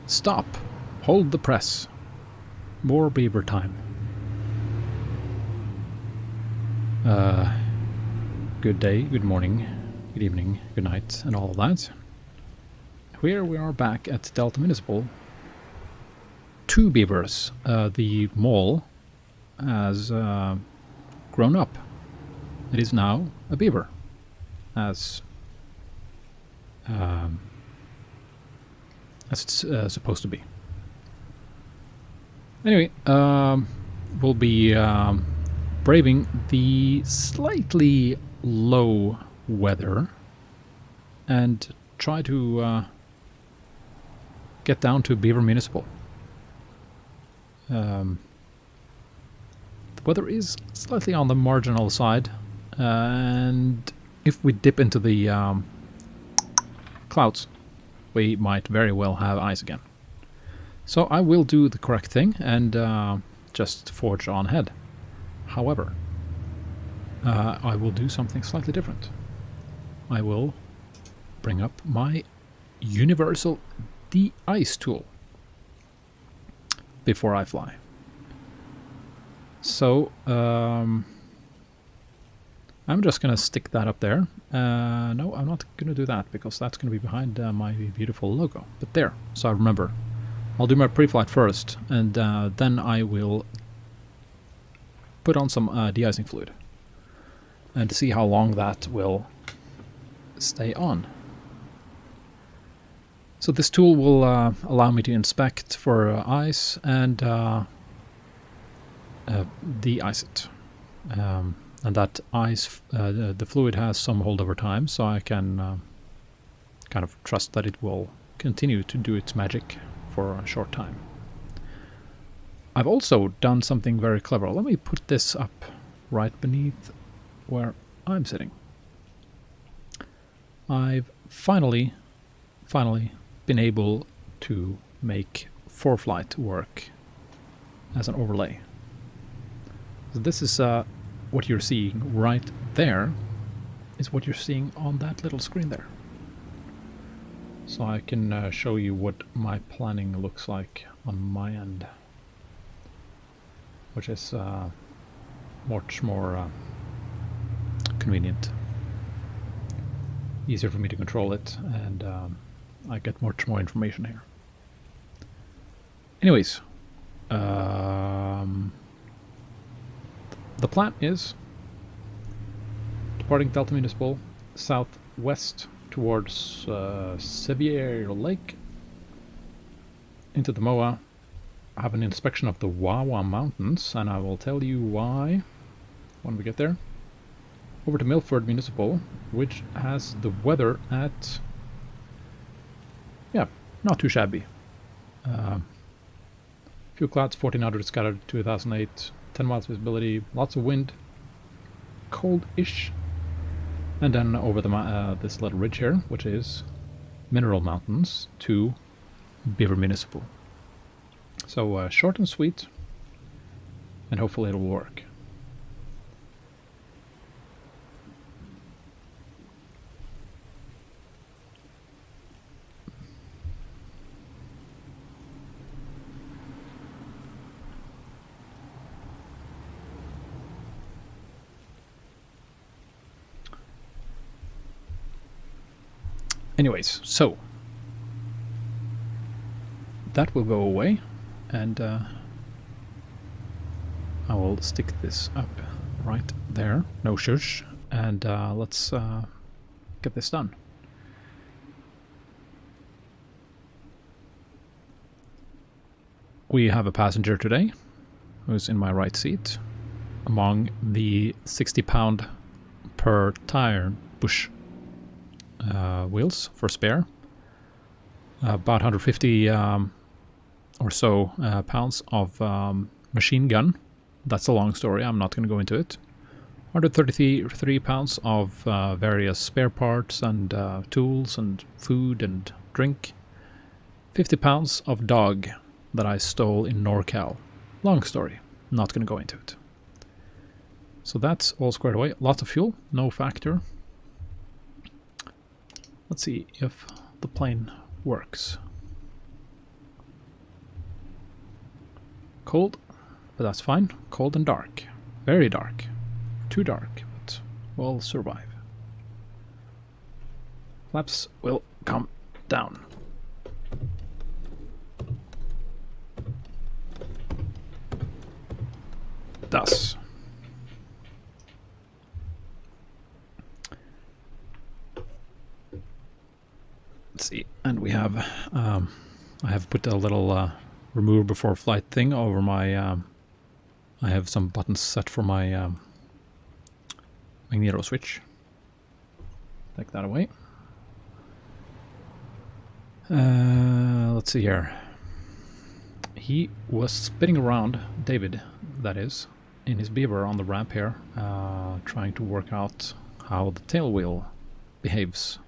Stop. Hold the press. More beaver time. Good day, good morning, good evening, good night, and all of that. Here we are back at Delta Municipal. 2 beavers. The mole has grown up. It is now a beaver, as it's supposed to be. Anyway, we'll be braving the slightly low weather and try to get down to Beaver Municipal. The weather is slightly on the marginal side, and if we dip into the clouds, we might very well have ice again. So I will do the correct thing and just forge on ahead. However, I will do something slightly different. I will bring up my universal de-ice tool before I fly. So I'm just gonna stick that up there. No, I'm not gonna do that because that's gonna be behind my beautiful logo. But there, so I remember. I'll do my pre-flight first, and then I will put on some de-icing fluid and see how long that will stay on. So this tool will allow me to inspect for ice and de-ice it. And that ice, the fluid has some holdover time, so I can kind of trust that it will continue to do its magic for a short time. I've also done something very clever. Let me put this up right beneath where I'm sitting. I've finally been able to make ForeFlight work as an overlay. So this is what you're seeing right there is what you're seeing on that little screen there. So I can show you what my planning looks like on my end, which is much more convenient, easier for me to control it, and I get much more information here. Anyways, the plan is departing Delta Municipal southwest towards Sevier Lake into the MOA. I have an inspection of the Wawa Mountains, and I will tell you why when we get there. Over to Milford Municipal, which has the weather at, yeah, not too shabby. Few clouds, 1400 scattered, 2008, 10 miles visibility, lots of wind, cold-ish. And then over the this little ridge here, which is Mineral Mountains, to Beaver Municipal. So short and sweet, and hopefully it'll work. Anyways, so that will go away, and I will stick this up right there, no shush, and let's get this done. We have a passenger today who's in my right seat among the 60-pound per tire bush wheels for spare, about 150 or so pounds of machine gun. That's a long story, I'm not going to go into it. 133 pounds of various spare parts and tools and food and drink. 50 pounds of dog that I stole in NorCal. Long story. not going to go into it. So that's all squared away. Lots of fuel, no factor. Let's see if the plane works. Cold, but that's fine. Cold and dark. Very dark. Too dark, but we'll survive. Flaps will come down. Thus. Let's see, and we have, I have put a little remove before flight thing over my, I have some buttons set for my magneto switch. Take that away. Let's see here. He was spinning around, David, that is, in his Beaver on the ramp here, trying to work out how the tail wheel behaves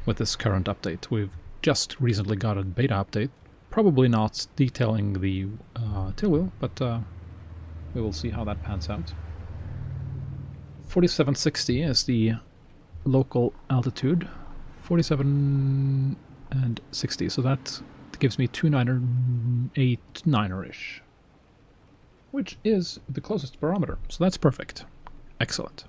with this current update. We've just recently got a beta update, probably not detailing the tail wheel, but we will see how that pans out. 4760 is the local altitude, 47 and 60, so that gives me 289-ish, which is the closest barometer, so that's perfect. Excellent.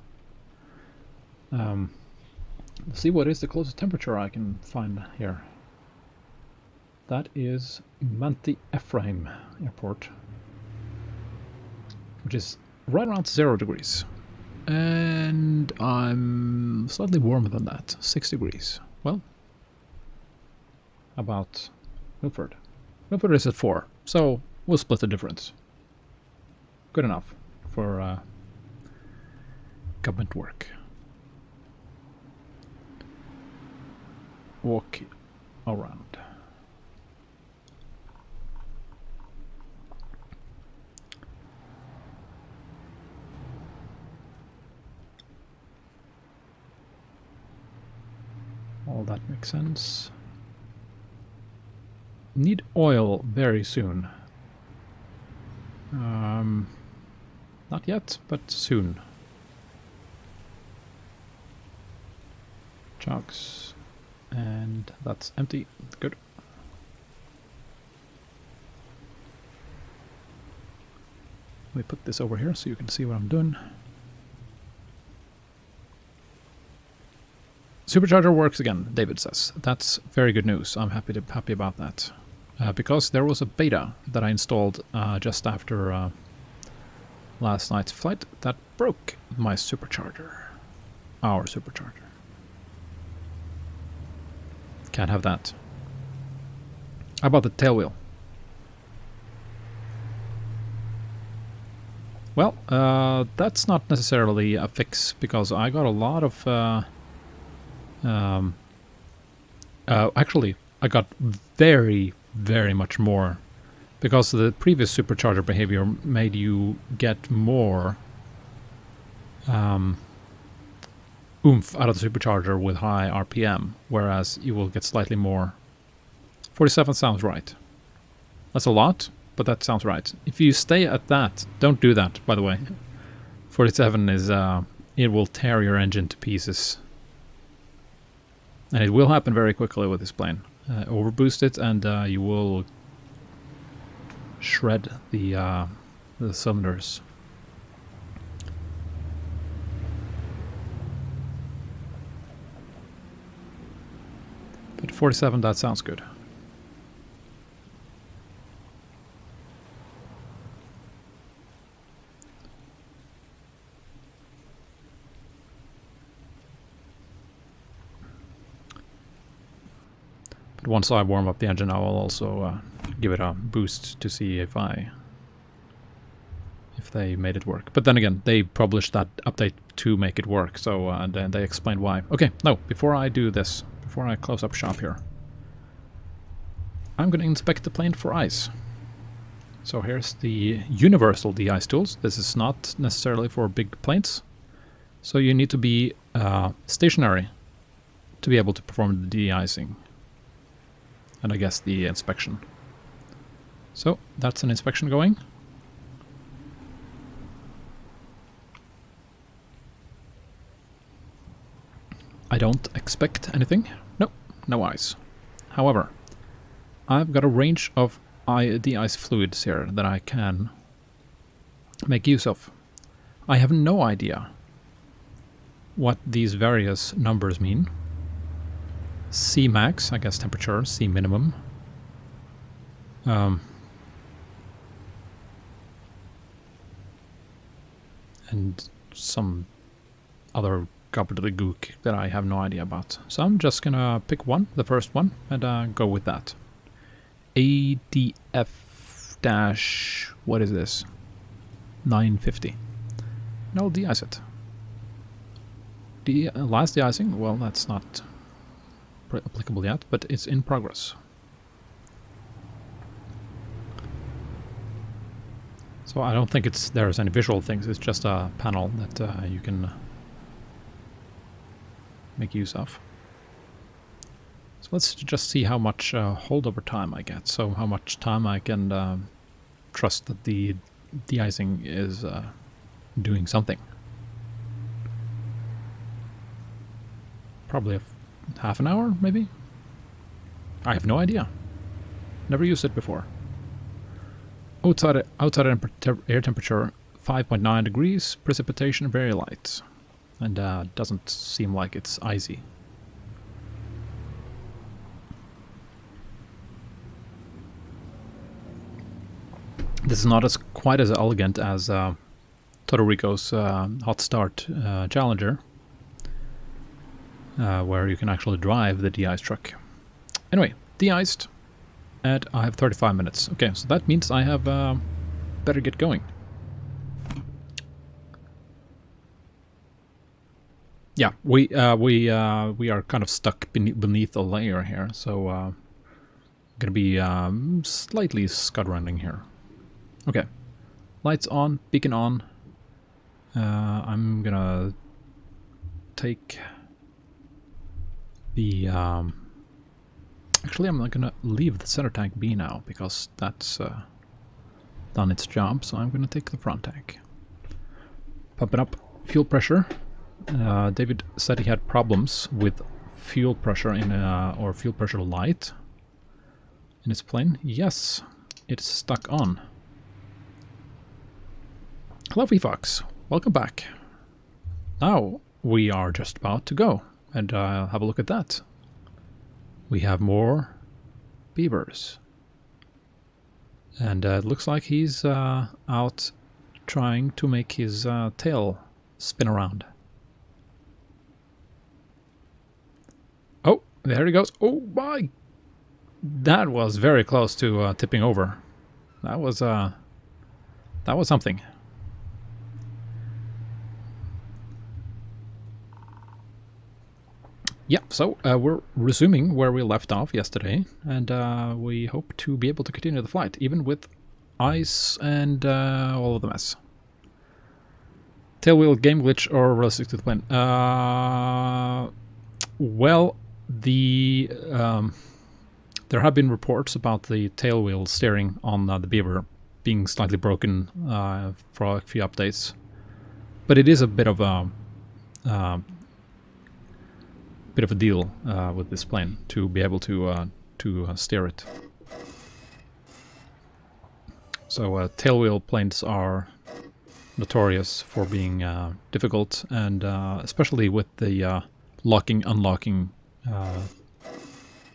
Let's see what is the closest temperature I can find here. That is Manti Ephraim Airport, which is right around 0 degrees. And I'm slightly warmer than that, 6 degrees. Well, about Milford. Milford is at 4, so we'll split the difference. Good enough for government work. Walk around. All that makes sense. Need oil very soon. Not yet, but soon. Chunks. And that's empty. Good. Let me put this over here so you can see what I'm doing. Supercharger works again, David says. That's very good news. I'm happy about that. Because there was a beta that I installed just after last night's flight that broke my supercharger. Our supercharger. Can't have that. How about the tail wheel? Well, that's not necessarily a fix because I got a lot of... actually, I got very much more because the previous supercharger behavior made you get more oomph out of the supercharger with high RPM, whereas you will get slightly more. 47 sounds right. That's a lot, but that sounds right. If you stay at that, don't do that, by the way. 47 is, it will tear your engine to pieces. And it will happen very quickly with this plane. Overboost it and you will shred the cylinders. But 47, that sounds good. But once I warm up the engine, I will also give it a boost to see if they made it work. But then again, they published that update to make it work, so and then they explained why. Okay, no, before I do this, before I close up shop here, I'm going to inspect the plane for ice. So here's the universal de-ice tools. This is not necessarily for big planes, so you need to be stationary to be able to perform the de-icing. And I guess the inspection. So that's an inspection going. I don't expect anything. No, no ice. However, I've got a range of de-ice fluids here that I can make use of. I have no idea what these various numbers mean. C max, I guess temperature, C minimum. And some other gobbledygook that I have no idea about. So I'm just gonna pick one, the first one, and go with that. ADF dash, what is this? 950. And I'll de-ice it. The last de-icing, well, that's not applicable yet, but it's in progress. So I don't think there's any visual things, it's just a panel that you can make use of. So let's just see how much holdover time I get, so how much time I can trust that the de-icing is doing something. Probably half an hour, maybe? I have no idea. Never used it before. Outside air temperature 5.9 degrees, precipitation very light, and doesn't seem like it's icy. This is not quite as elegant as Todorico's Hot Start Challenger, where you can actually drive the de-ice truck. Anyway, de-iced. And I have 35 minutes. Okay, so that means I have better get going. Yeah, we are kind of stuck beneath a layer here, so gonna be slightly scud running here. Okay, lights on, beacon on. I'm gonna take the. Actually, I'm not going to leave the center tank B now, because that's done its job, so I'm going to take the front tank. Pumping up fuel pressure. David said he had problems with fuel pressure or fuel pressure light in his plane. Yes, it's stuck on. Hello, Fox. Welcome back. Now we are just about to go and have a look at that. We have more beavers. And it looks like he's out trying to make his tail spin around. Oh, there he goes. Oh my! That was very close to tipping over. That was something. Yeah, so we're resuming where we left off yesterday, and we hope to be able to continue the flight, even with ice and all of the mess. Tailwheel game glitch or realistic to the plane? Well, there have been reports about the tailwheel steering on the Beaver being slightly broken for a few updates, but it is a bit of a deal with this plane to be able to steer it. So tailwheel planes are notorious for being difficult, and especially with the locking, unlocking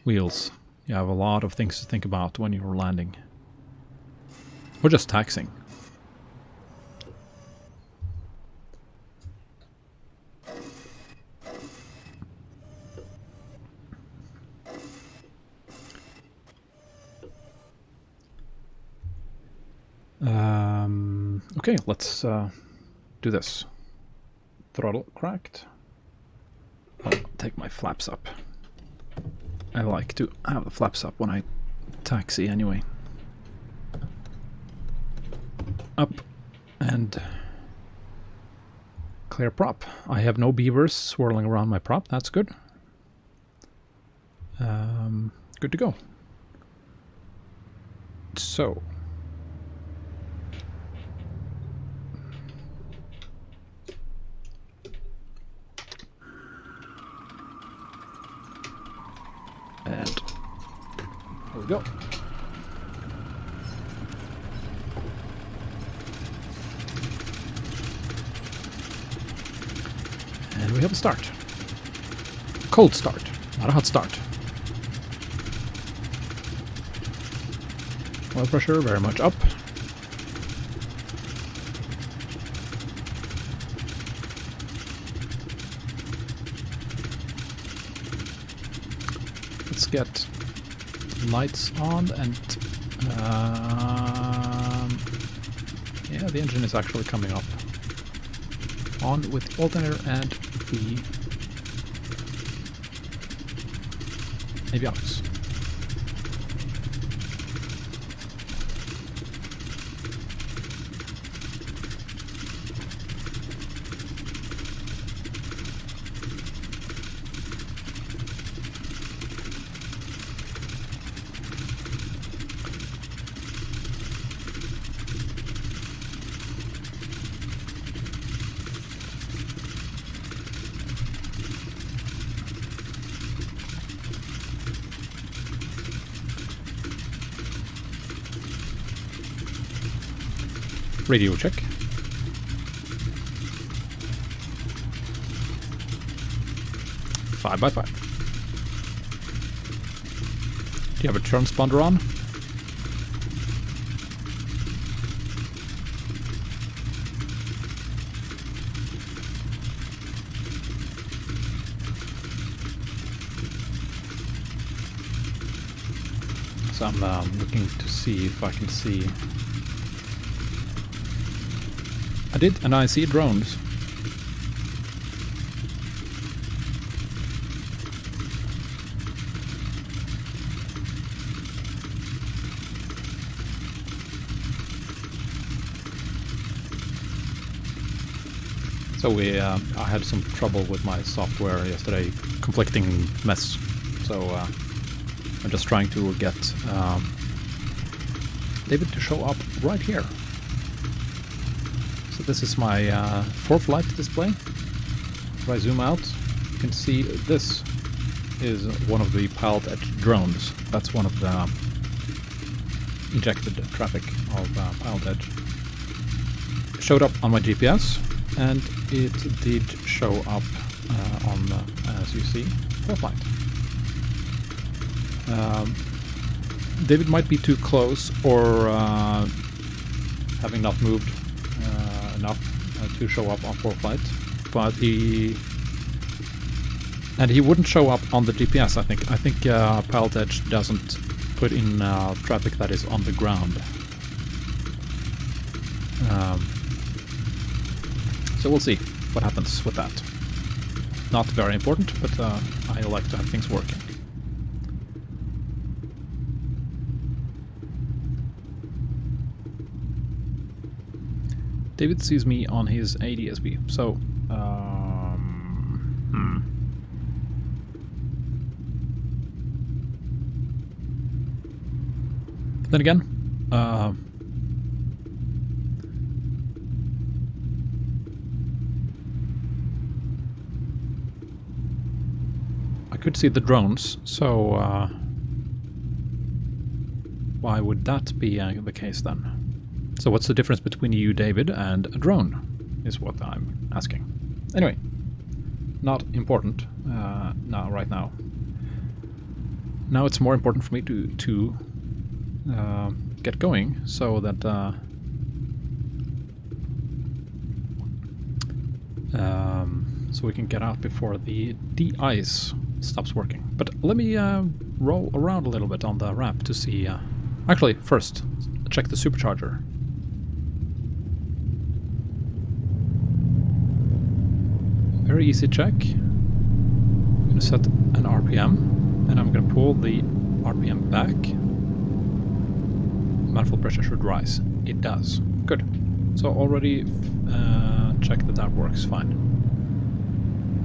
wheels. You have a lot of things to think about when you're landing. Or just taxiing. Okay, let's do this. Throttle cracked. I'll take my flaps up. I like to have the flaps up when I taxi anyway. Up and clear prop. I have no beavers swirling around my prop. That's good. Good to go. So. we go. And we have a start. Cold start, not a hot start. Oil pressure very much up. Let's get lights on and yeah, the engine is actually coming up. On with the alternator and the avionics. Radio check. Five by 5. Do you have a transponder on? So I'm looking to see if I can see. I did, and I see drones. So I had some trouble with my software yesterday, conflicting mess. So I'm just trying to get David to show up right here. So this is my for-flight display. If I zoom out, you can see this is one of the PilotEdge drones. That's one of the injected traffic of PilotEdge. Showed up on my GPS, and it did show up on, as you see, for-flight. David might be too close, or having not moved enough to show up on for-flight, but he wouldn't show up on the GPS. I think PilotEdge doesn't put in traffic that is on the ground. So we'll see what happens with that. Not very important, but I like to have things working. David sees me on his ADSB, so then again, I could see the drones, so why would that be the case then? So what's the difference between you, David, and a drone, is what I'm asking. Anyway, not important right now. Now it's more important for me to get going, so that so we can get out before the de-ice stops working. But let me roll around a little bit on the ramp to see. Actually, first check the supercharger. Very easy check. I'm going to set an RPM, and I'm going to pull the RPM back. Manifold pressure should rise. It does. Good. So already check that works fine.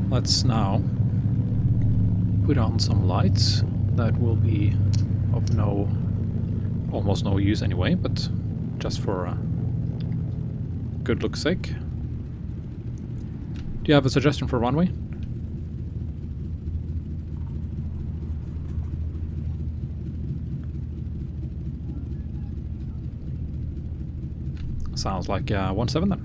Let's now put on some lights. That will be of almost no use anyway, but just for good look's sake. Do you have a suggestion for runway? Sounds like 1-7 then.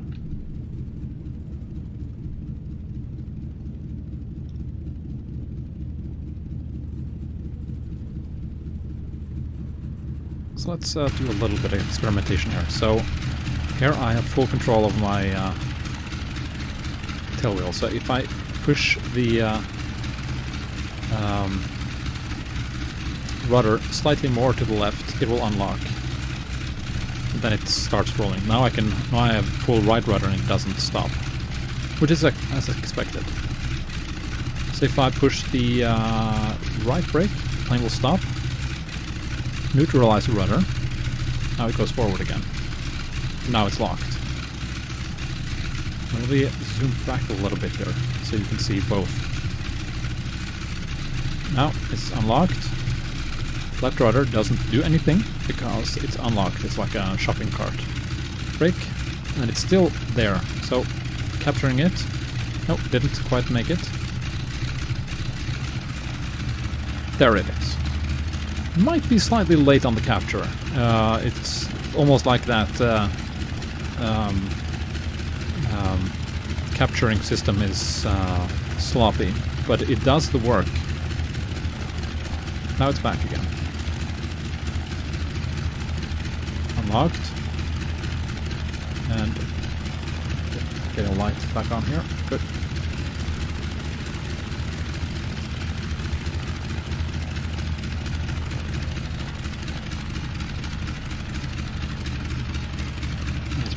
So let's do a little bit of experimentation here. So here I have full control of my tail wheel. So if I push the rudder slightly more to the left, it will unlock. And then it starts rolling. Now I have full right rudder and it doesn't stop, which is as expected. So if I push the right brake, plane will stop. Neutralize the rudder. Now it goes forward again. Now it's locked. Let me zoom back a little bit here so you can see both. Now it's unlocked. Left rudder doesn't do anything because it's unlocked. It's like a shopping cart. Brake, and it's still there. So capturing it. Nope, didn't quite make it. There it is. Might be slightly late on the capture. It's almost like that capturing system is sloppy, but it does the work. Now it's back again. Unlocked. And getting a light back on here. Good.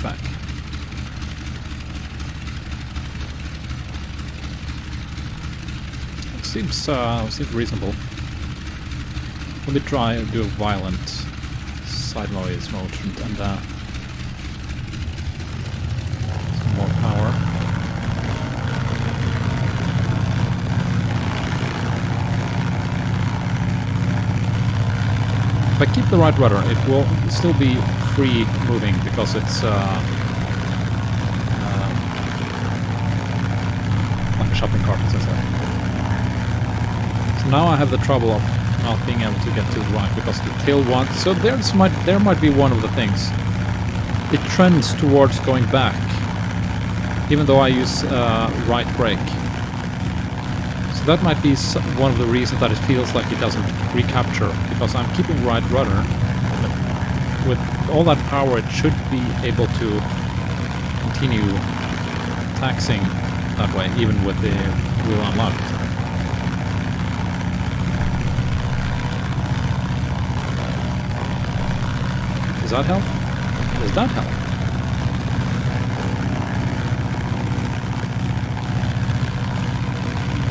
Back. It seems reasonable. Let me try and do a violent side noise motion and some more power. If I keep the right rudder, it will still be free moving because it's like a shopping cart, as I said. So now I have the trouble of not being able to get to the right because the tail wants. So there might be one of the things. It trends towards going back, even though I use right brake. So that might be one of the reasons that it feels like it doesn't recapture, because I'm keeping right rudder. With all that power, it should be able to continue taxing that way, even with the wheel unlocked. Does that help? Does that help?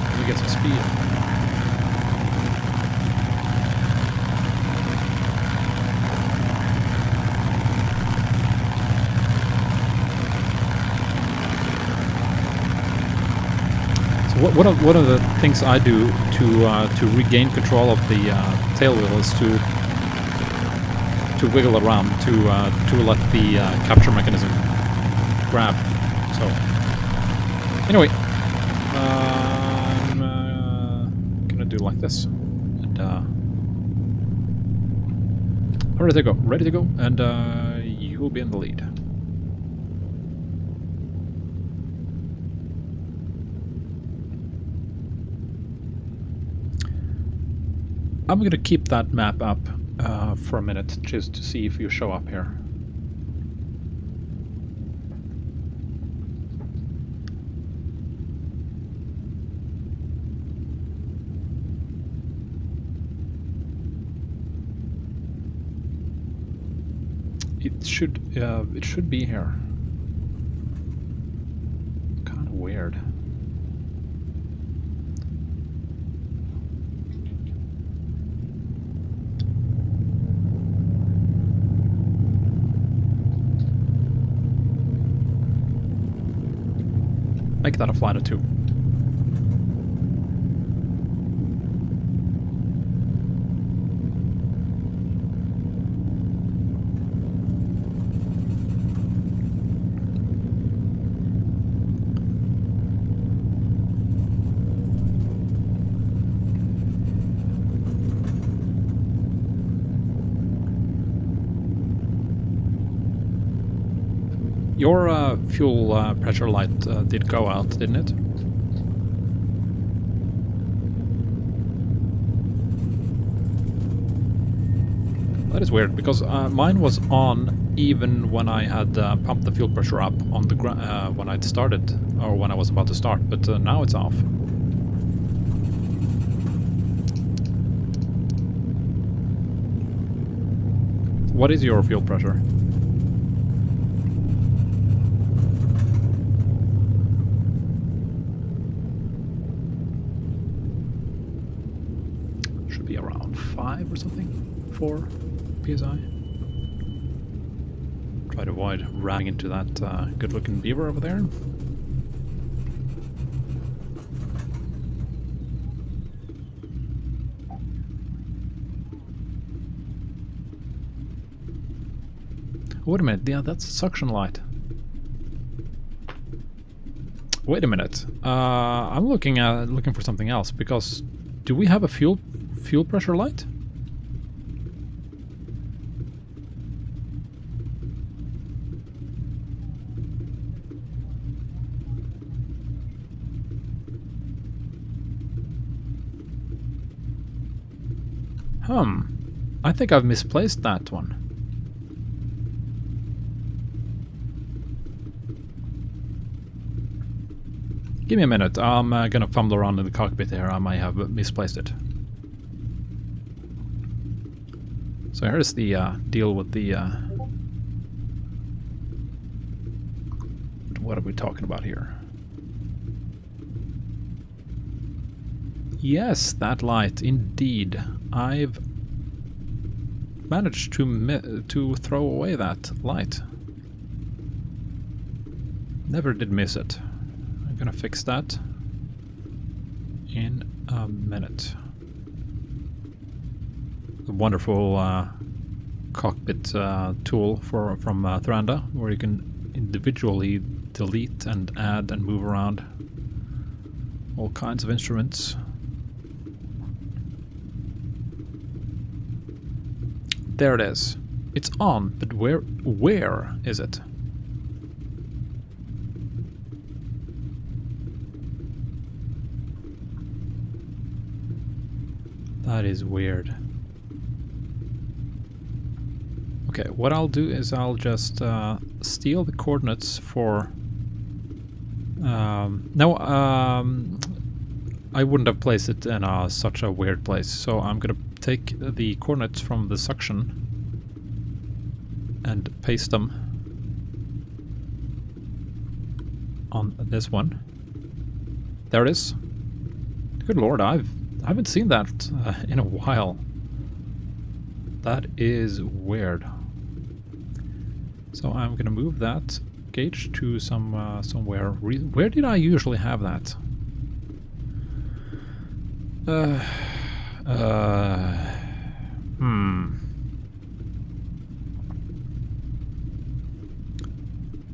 Let me get some speed. One of the things I do to regain control of the tail wheel is to wiggle around to let the capture mechanism grab. So anyway, I'm gonna do like this, and ready to go, and you will be in the lead. I'm going to keep that map up for a minute just to see if you show up here. It should be here. Kind of weird. Make that a flight of 2. your fuel pressure light did go out, didn't it? That is weird, because mine was on even when I had pumped the fuel pressure up on the when I'd started, or when I was about to start, but now it's off. What is your fuel pressure? Should be around 5 or something, 4 PSI. Try to avoid running into that good-looking beaver over there. Wait a minute, yeah, that's a suction light. Wait a minute, I'm looking for something else, because do we have a fuel pressure light? I think I've misplaced that one. Give me a minute, I'm gonna fumble around in the cockpit here, I might have misplaced it. So here's the deal with the... what are we talking about here? Yes, that light, indeed. I've managed to throw away that light. Never did miss it. I'm gonna fix that in a minute. The wonderful cockpit tool from Thranda, where you can individually delete and add and move around all kinds of instruments. There it is. It's on, but where is it? That is weird. Okay, what I'll do is I'll just steal the coordinates for... no, I wouldn't have placed it in such a weird place, so I'm gonna take the coordinates from the suction and paste them on this one. There it is. Good lord, I haven't seen that in a while. That is weird. So I'm gonna move that gauge to somewhere. Where did I usually have that?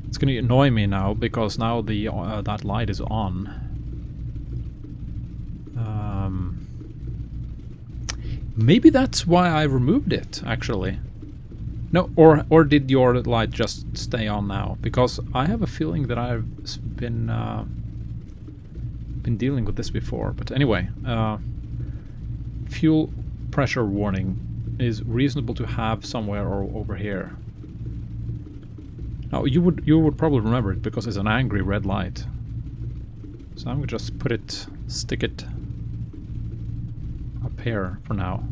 It's gonna annoy me now, because now the that light is on. Maybe that's why I removed it, actually. No, or did your light just stay on now? Because I have a feeling that I've been dealing with this before. But anyway, fuel pressure warning is reasonable to have somewhere or over here. Now you would probably remember it because it's an angry red light. So I'm gonna just stick it up here for now.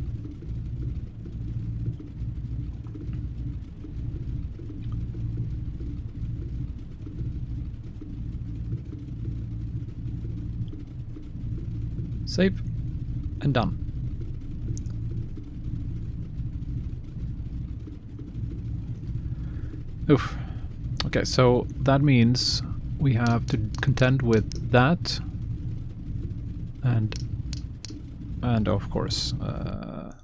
Save and done. Oof. Okay, so that means we have to contend with that, and of course, let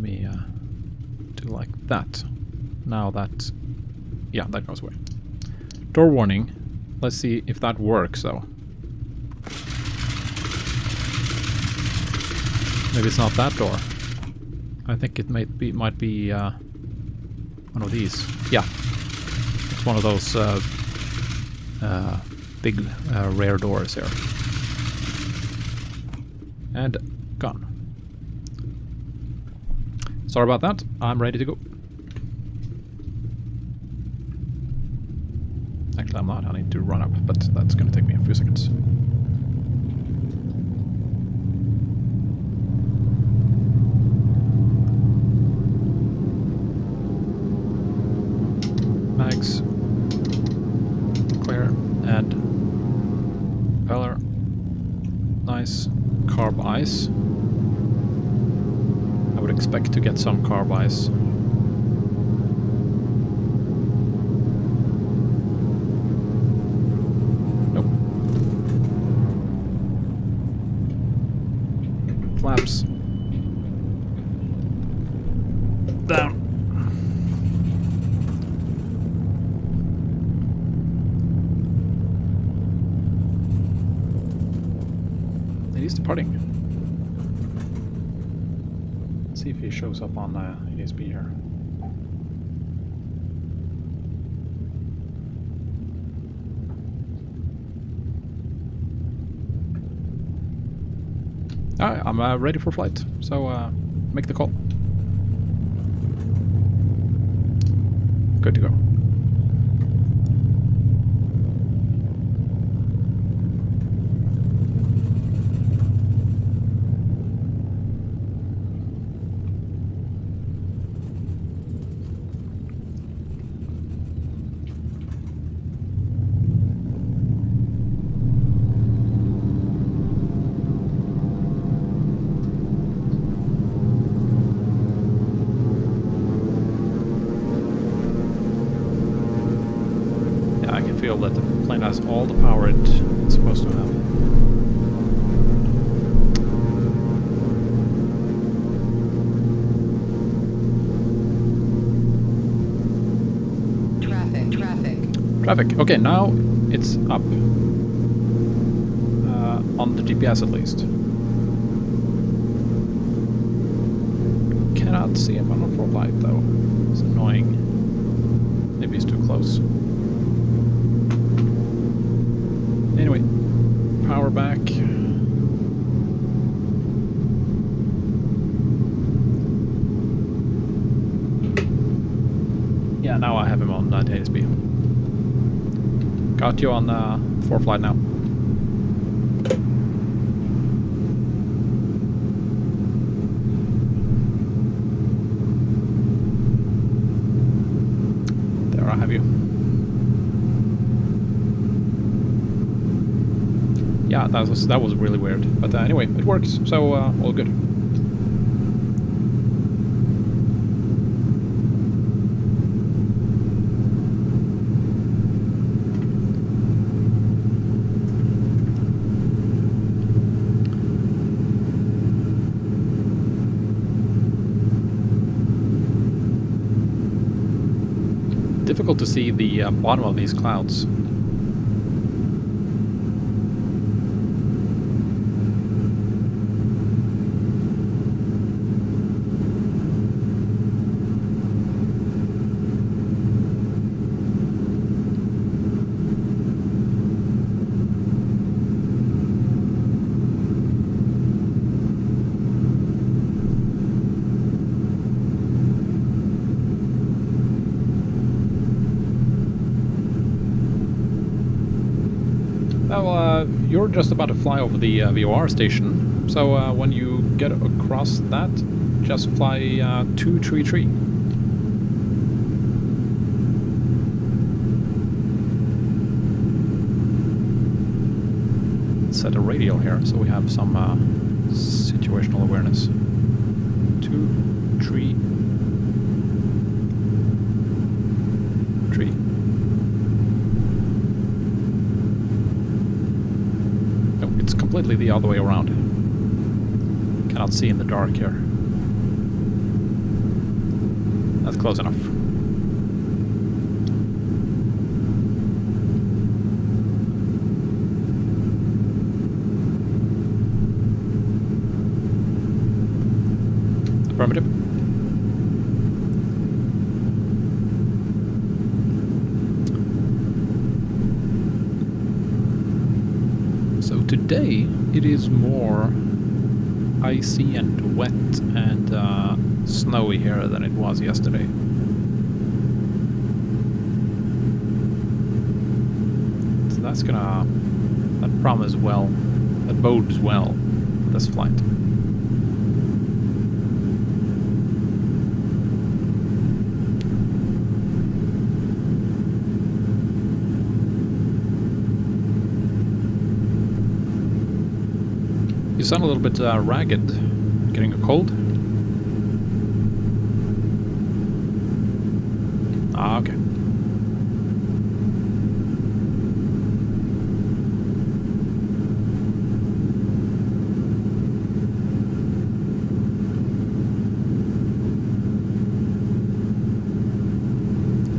me do like that. Now that, yeah, that goes away. Door warning. Let's see if that works though. Maybe it's not that door. I think it might be one of these. Yeah, It's one of those big rear doors here. And gone. Sorry about that. I'm ready to go. Actually, I'm not. I need to run up, but that's going to take me a few seconds. Mags. Clear. And propeller. Nice. Carb ice. I would expect to get some carb ice. Nope. Flaps. Down. He's departing. Let's see if he shows up on ASB here. Alright, I'm ready for flight, so make the call. Good to go. Feel that the plane has all the power it's supposed to have. Traffic. Okay, now it's up. On the GPS at least. Cannot see him on a full flight though. It's annoying. Maybe he's too close. Anyway, power back. Yeah, now I have him on ASB. Got you on 4 flight now. There I have you. Yeah, that was really weird, but anyway, it works, so all good. Difficult to see the bottom of these clouds. Well, you're just about to fly over the VOR station, so when you get across that, just fly 233. Set a radial here, so we have some situational awareness. 2, 3, 3. It's completely the other way around. Cannot see in the dark here. That's close enough. Affirmative. today it is more icy and wet and snowy here than it was yesterday. So that promises well, that bodes well for this flight. You sound a little bit ragged. Getting a cold? Ah, okay.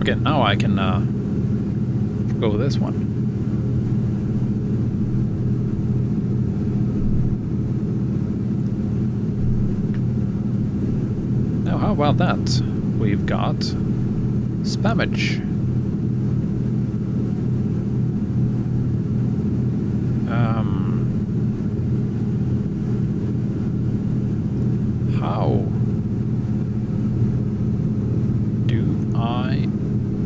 Okay, now I can go this one. Now, how about that? We've got spammage. How do I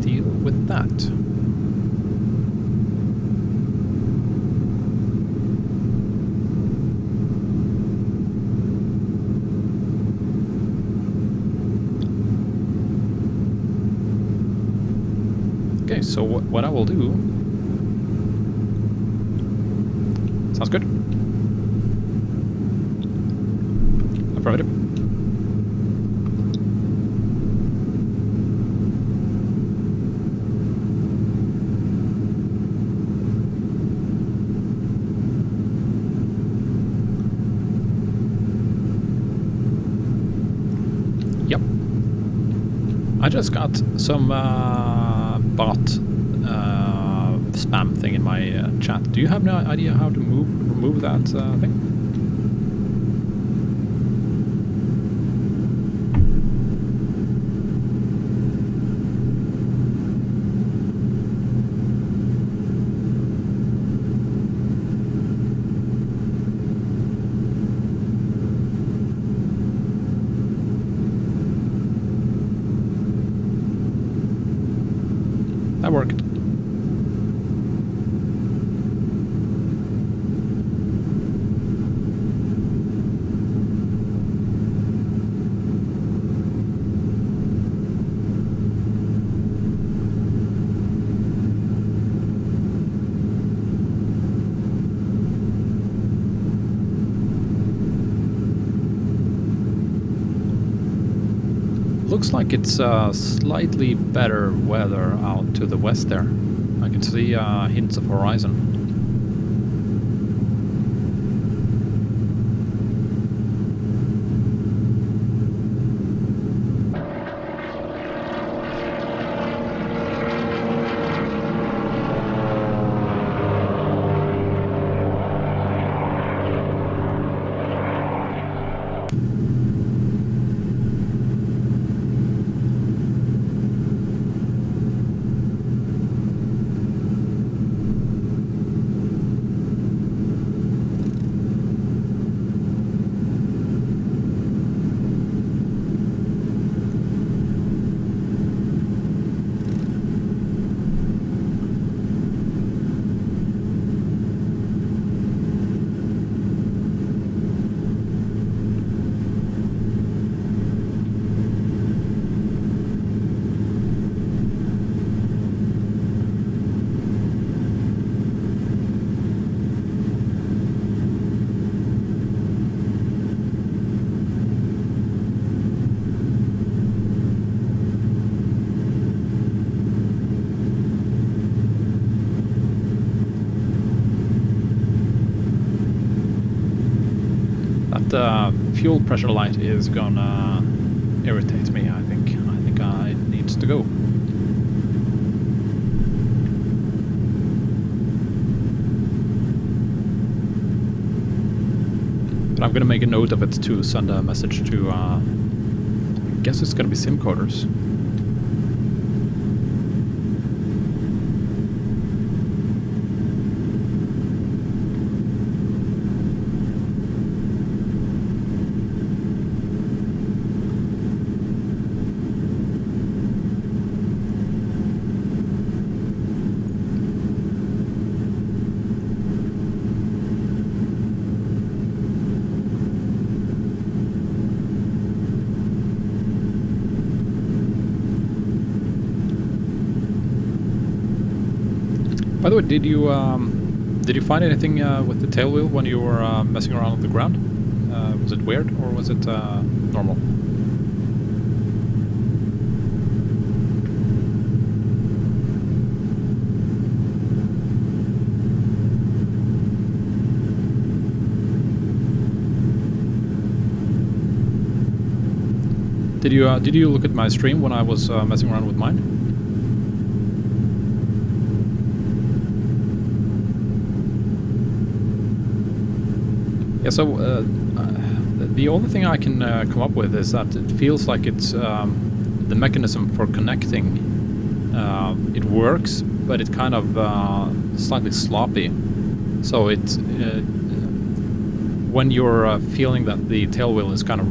deal with that? Okay, so what I will do... Sounds good. Affirmative. Yep. I just got some bot spam thing in my chat. Do you have no idea how to remove that thing? That worked. Looks like it's slightly better weather out to the west there. I can see hints of horizon. That fuel pressure light is gonna irritate me, I think. I think it needs to go. But I'm gonna make a note of it to send a message to, I guess it's gonna be SimCoders. By the way, did you find anything with the tail wheel when you were messing around on the ground? Was it weird or was it normal? Did you look at my stream when I was messing around with mine? Yeah. So the only thing I can come up with is that it feels like it's the mechanism for connecting. It works, but it's kind of slightly sloppy. So it's when you're feeling that the tail wheel is kind of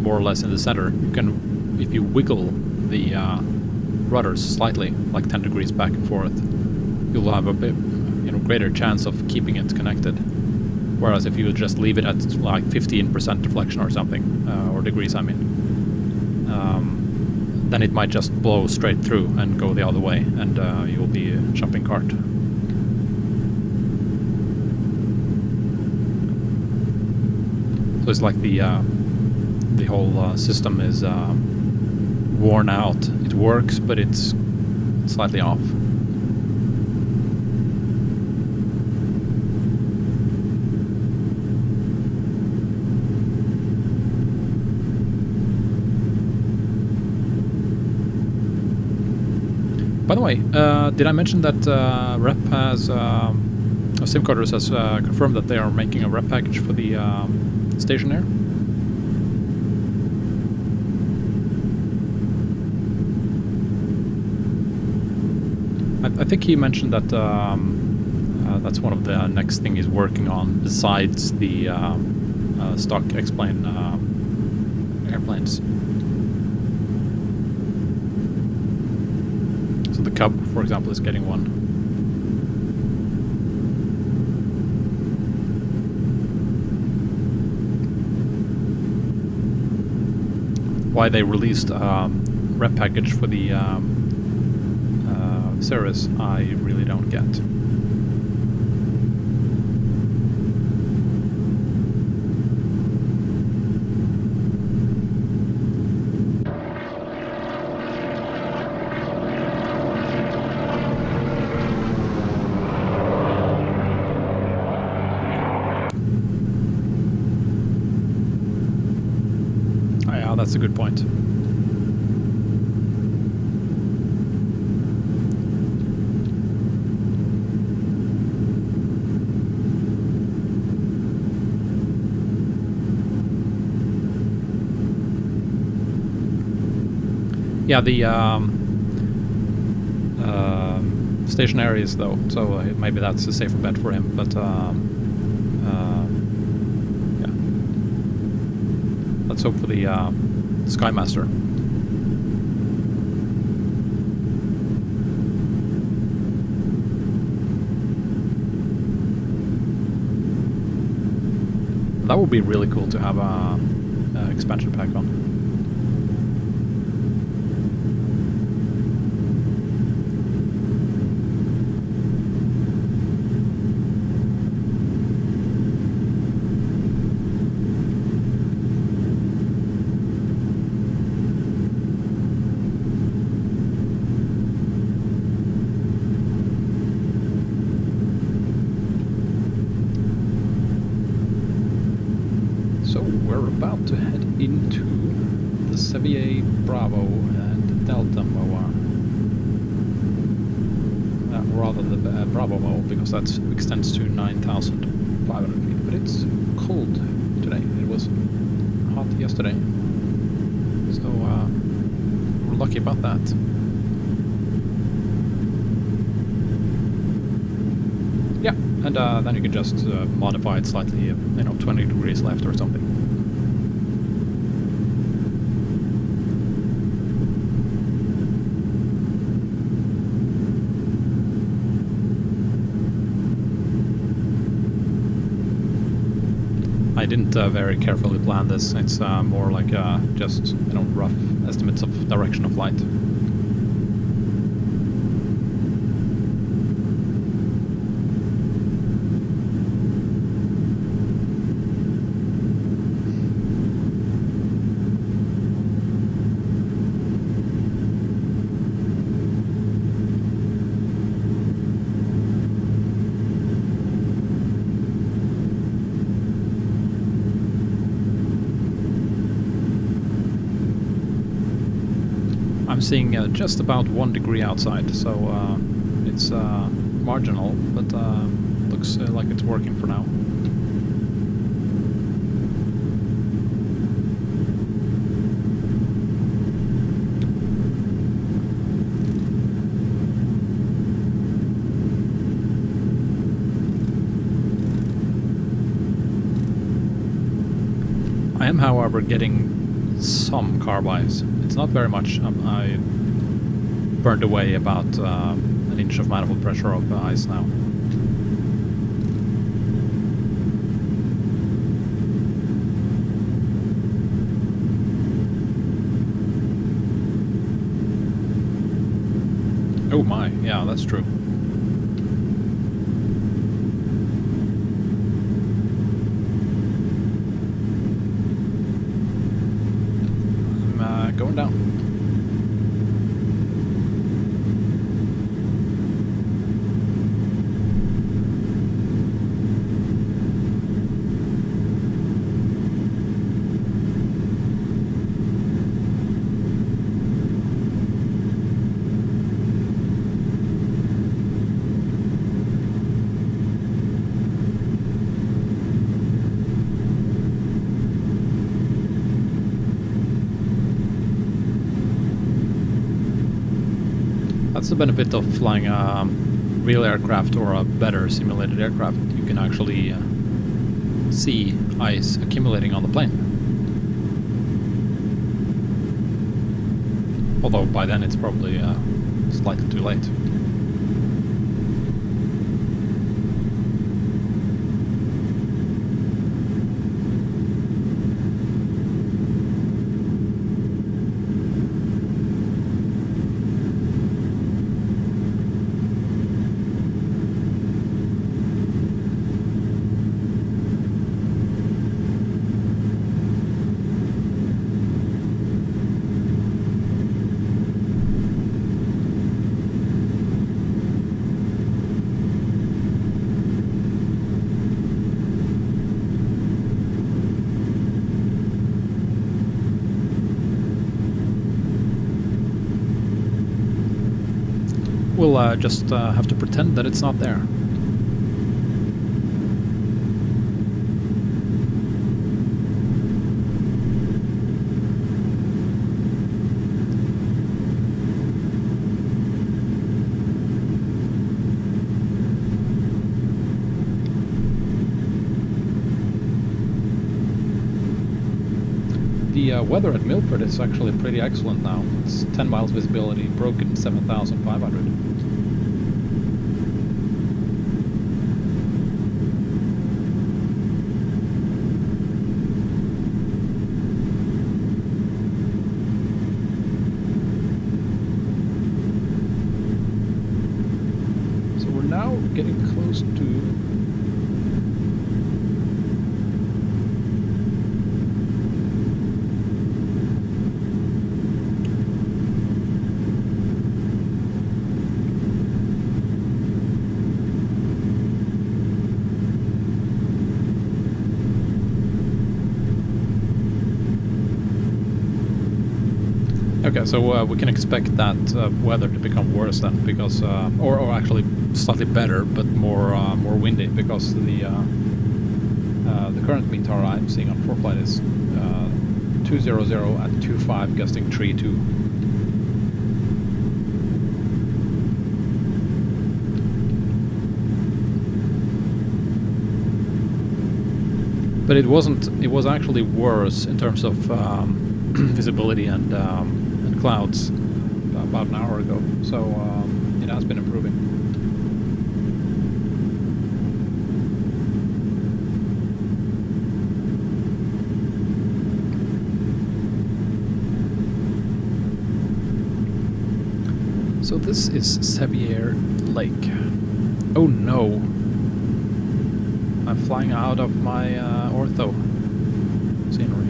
more or less in the center, you can, if you wiggle the rudders slightly, like 10 degrees back and forth, you'll have a bit, greater chance of keeping it connected. Whereas if you just leave it at like 15% deflection or something, or degrees, I mean, then it might just blow straight through and go the other way, and you'll be a jumping cart. So it's like the whole system is worn out. It works, but it's slightly off. By the way, did I mention that Rep has SimCoders has confirmed that they are making a rep package for the stationaire? I think he mentioned that that's one of the next thing he's working on besides the stock X-plane airplanes. So the Cub, for example, is getting one. Why they released rep package for the Cirrus, I really don't get. Oh, yeah, that's a good point. Yeah, the stationary is though, so maybe that's a safer bet for him. But yeah, let's hope for the Skymaster. That would be really cool to have a expansion pack on. About to head into the Sevier Bravo and Delta MOA. Rather the Bravo MOA, because that extends to 9,500 feet. But it's cold today. It was hot yesterday. So we're lucky about that. Yeah, and then you can just modify it slightly, 20 degrees left or something. I didn't very carefully plan this. It's more like just rough estimates of direction of flight. I'm seeing just about 1 degree outside, so it's marginal, but looks like it's working for now. I am, however, getting some carb ice. It's not very much. I burned away about an inch of manifold pressure of ice now. Oh my, yeah, that's true. I'm going down. That's the benefit of flying a real aircraft or a better simulated aircraft. You can actually see ice accumulating on the plane. Although by then it's probably slightly too late. We'll just have to pretend that it's not there. The weather at Milford is actually pretty excellent now. It's 10 miles visibility, broken 7,500. So we're now getting close to okay, so we can expect that weather to become worse then, because, or actually slightly better, but more windy, because the current METAR I'm seeing on ForeFlight is 200 at 25, gusting 32. But it wasn't. It was actually worse in terms of visibility and clouds about an hour ago, so it has been improving. So this is Sevier Lake. Oh no! I'm flying out of my ortho scenery.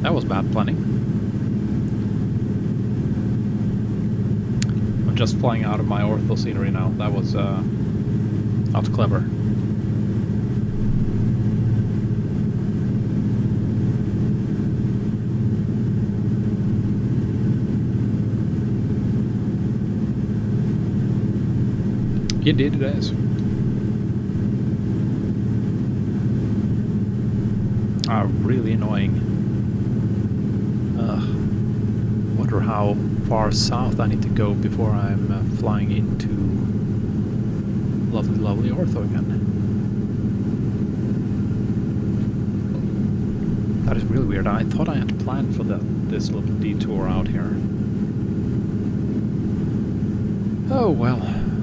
That was bad planning. I'm just flying out of my ortho scenery now. That was not clever. Indeed it is. Really annoying. Wonder how far south I need to go before I'm flying into lovely, lovely ortho again. That is really weird. I thought I had planned for this little detour out here. Oh well,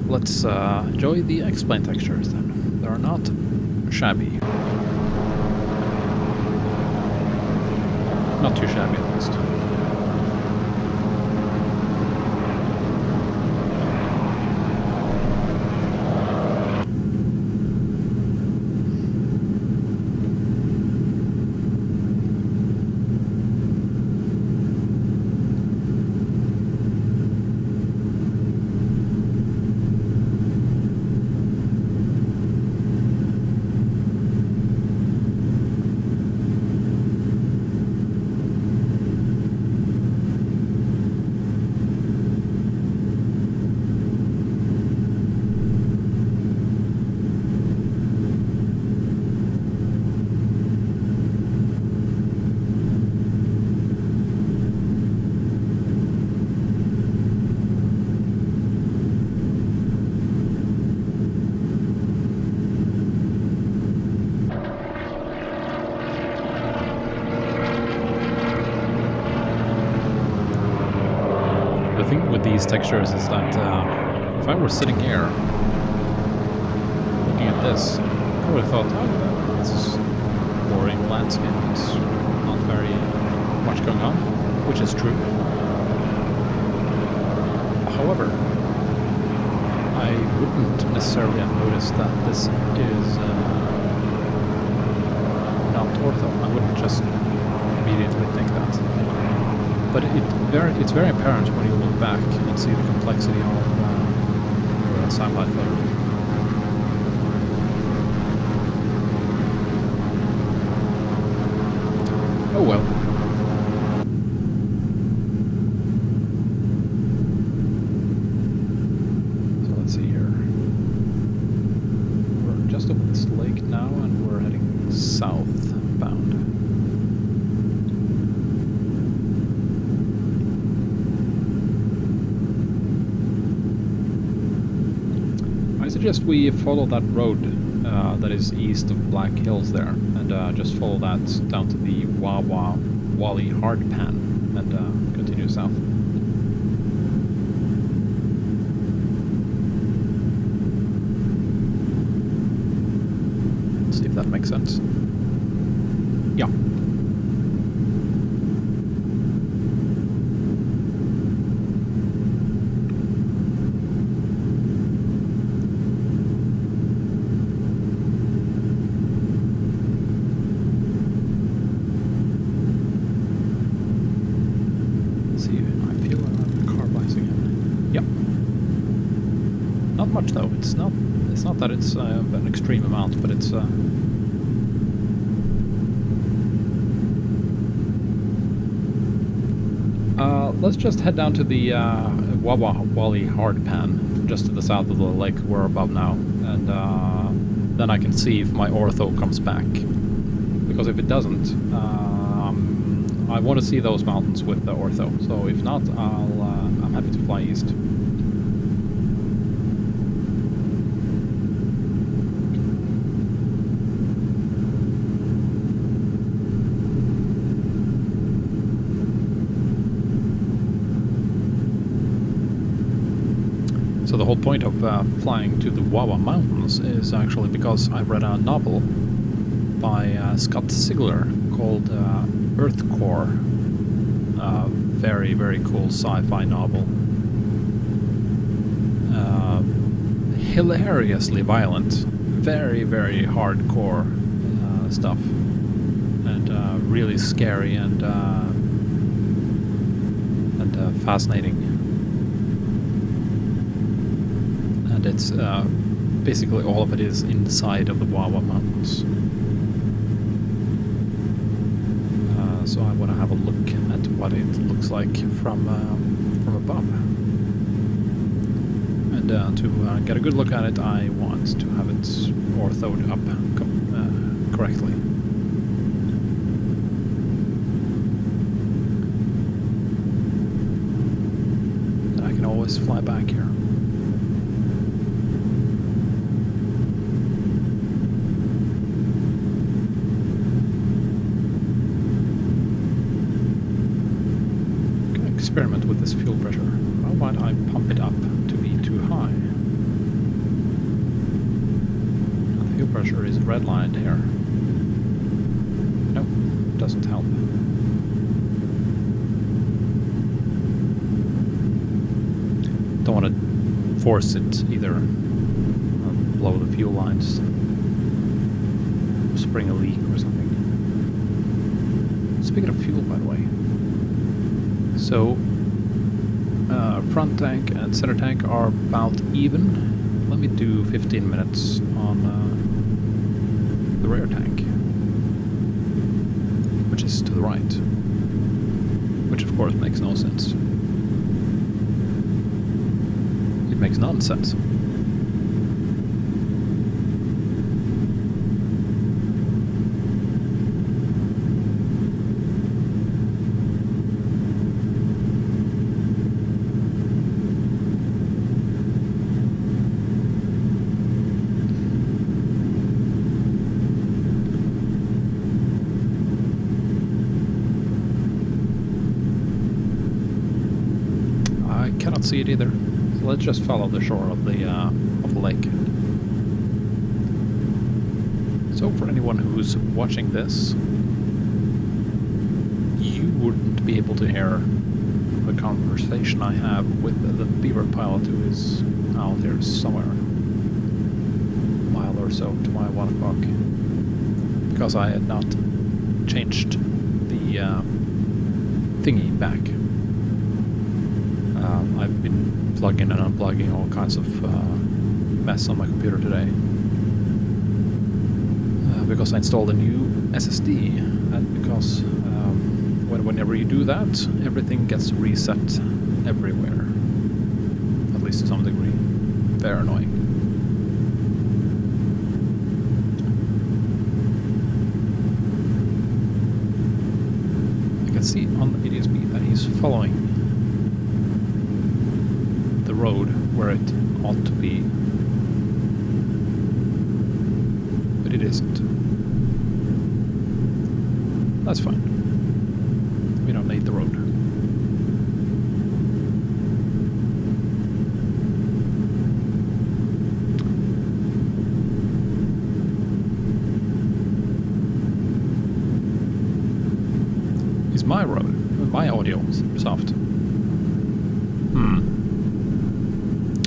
let's enjoy the X-plane textures then. They are not shabby. Not too shabby at least. The thing with these textures is that if I were sitting here looking at this, I would have thought, oh, this is boring landscape, it's not very much going on, which is true. However, I wouldn't necessarily have noticed that this is not ortho. I wouldn't just immediately think that. But it's very apparent when you look back and see the complexity of the satellite photo. Oh well. So let's see here. We're just over this lake now and we're heading southbound. I suggest we follow that road that is east of Black Hills there, and just follow that down to the Wawa Wally Hardpan and continue south. Let's see if that makes sense. Yeah. Much though. It's not that it's an extreme amount, but it's let's just head down to the Wawa Wally Hardpan, just to the south of the lake we're above now, and then I can see if my ortho comes back. Because if it doesn't, I want to see those mountains with the ortho. So if not, I'm happy to fly east. So the whole point of flying to the Wawa Mountains is actually because I read a novel by Scott Sigler called Earth Core. Very, very cool sci-fi novel. Hilariously violent. Very, very hardcore stuff. And really scary and fascinating. And it's basically all of it is inside of the Wawa Mountains. So I want to have a look at what it looks like from above. And And to get a good look at it, I want to have it orthoed up correctly. And I can always fly back here. Experiment with this fuel pressure. How about I pump it up to be too high? And the fuel pressure is redlined here. Nope, doesn't help. Don't want to force it either. Blow the fuel lines. Spring a leak or something. Speaking of fuel, by the way. So, front tank and center tank are about even. Let me do 15 minutes on the rear tank, which is to the right, which of course makes no sense. It makes nonsense. Cannot see it either. So let's just follow the shore of the lake. So for anyone who's watching this, you wouldn't be able to hear the conversation I have with the Beaver pilot, who is out there somewhere, a mile or so to my 1 o'clock, because I had not changed the thingy back. I've been plugging and unplugging all kinds of mess on my computer today because I installed a new SSD, and because whenever you do that, everything gets reset everywhere, at least to some degree. Very annoying. I can see on the ADSB that he's following road where it ought to be, but it isn't. That's fine. We don't need the road. Is my road, my audio soft?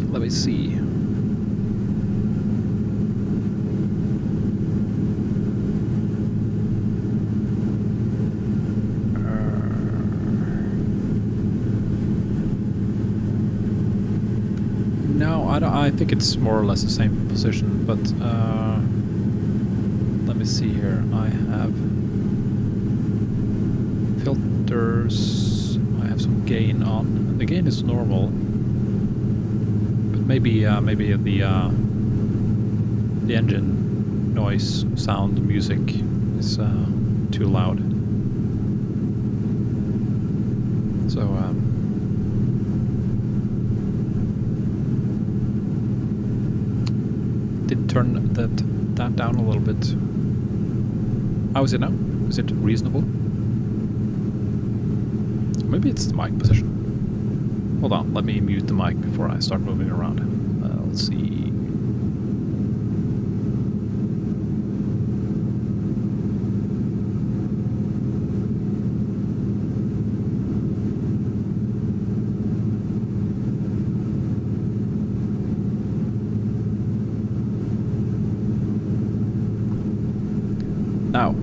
Let me see. No, I think it's more or less the same position, but let me see here. I have filters. I have some gain on. The gain is normal. Maybe the engine noise, sound, music is too loud. So did turn that down a little bit. How is it now? Is it reasonable? Maybe it's the mic position. Hold on, let me mute the mic before I start moving around. Let's see. Now,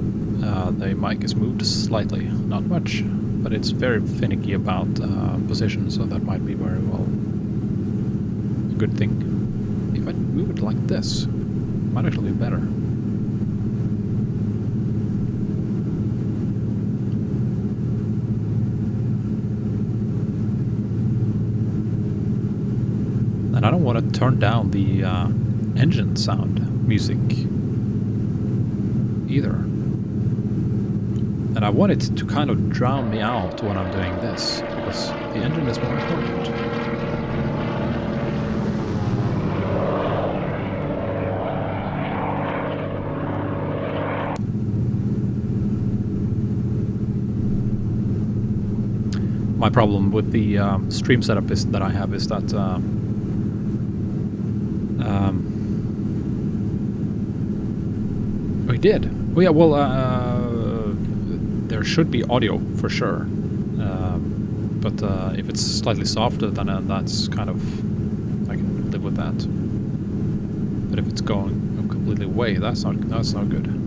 the mic is moved slightly, not much. But it's very finicky about position, so that might be very well a good thing. If I move it like this, it might actually be better. And I don't want to turn down the engine sound music either. And I want it to kind of drown me out when I'm doing this, because the engine is more important. My problem with the stream setup is that I have is that we did. Oh yeah, well, there should be audio for sure, but if it's slightly softer, then that's kind of, I can live with that. But if it's going completely away, that's not good.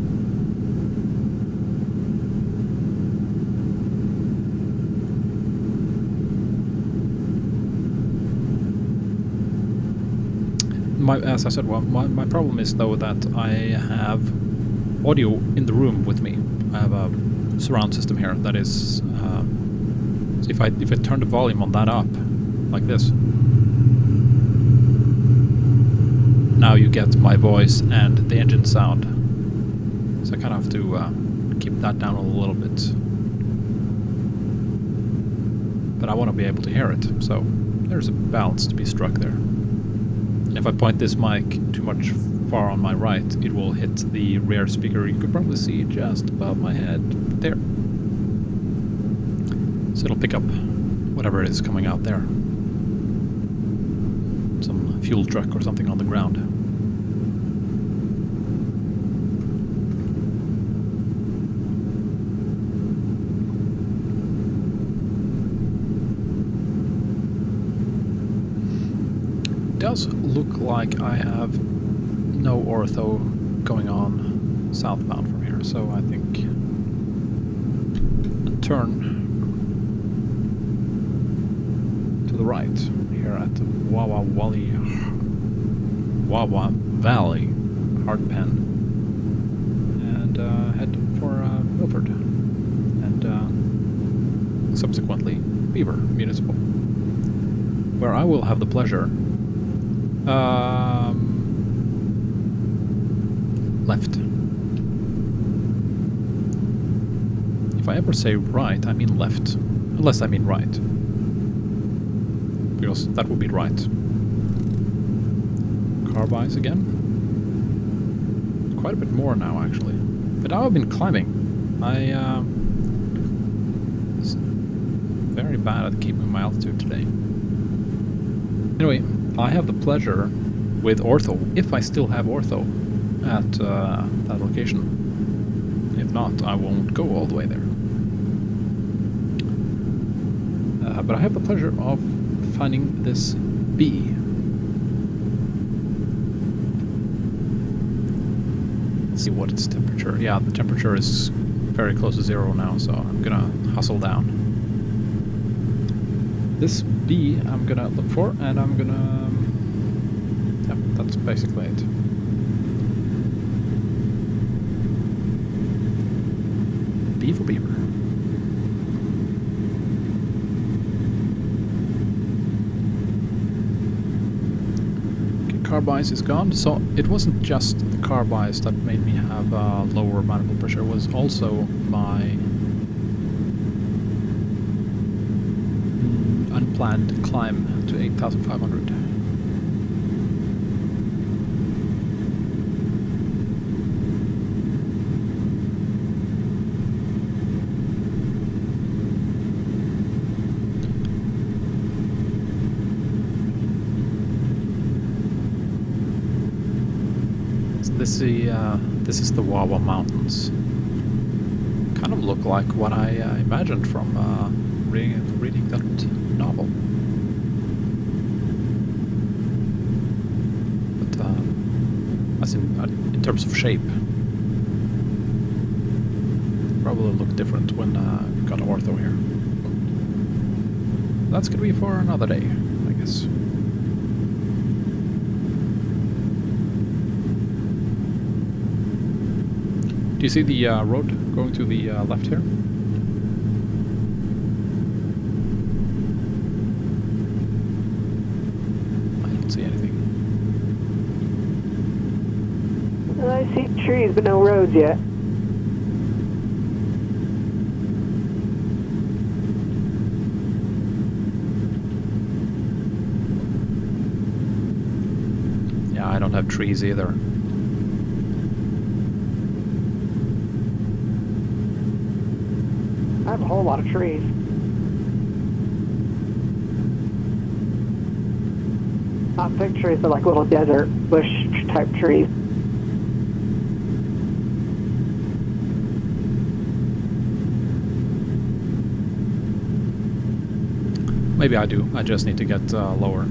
As I said, well, my problem is though that I have audio in the room with me. I have a surround system here that is. So if I turn the volume on that up, like this, now you get my voice and the engine sound. So I kind of have to keep that down a little bit. But I want to be able to hear it, so there's a balance to be struck there. If I point this mic too much far on my right, it will hit the rear speaker. You could probably see just above my head there. So it'll pick up whatever it is coming out there. Some fuel truck or something on the ground. Does look like I have no ortho going on southbound from here, so I think a turn to the right here at Wawa Valley hard pen, and head for Milford and subsequently Beaver Municipal, where I will have the pleasure left. If I ever say right, I mean left. Unless I mean right. Because that would be right. Carb eyes again. Quite a bit more now, actually. But now I've been climbing. I very bad at keeping my altitude today. Anyway, I have the pleasure with ortho, if I still have ortho at that location. If not, I won't go all the way there. But I have the pleasure of finding this bee. Let's see what its temperature. Yeah, the temperature is very close to 0 now, so I'm gonna hustle down. This bee I'm gonna look for, and I'm gonna... yeah, that's basically it. B for Beaver. Okay, carb ice is gone, so it wasn't just the carb ice that made me have lower manifold pressure, it was also my unplanned climb to 8,500. This is the Wawa Mountains. Kind of look like what I imagined from reading that novel. But as in terms of shape, probably look different when we've got ortho here. That's gonna be for another day, I guess. Do you see the road going to the left here? I don't see anything. I see trees, but no roads yet. Yeah, I don't have trees either. I have a whole lot of trees. Not big trees, but like little desert bush type trees. Maybe I do. I just need to get lower.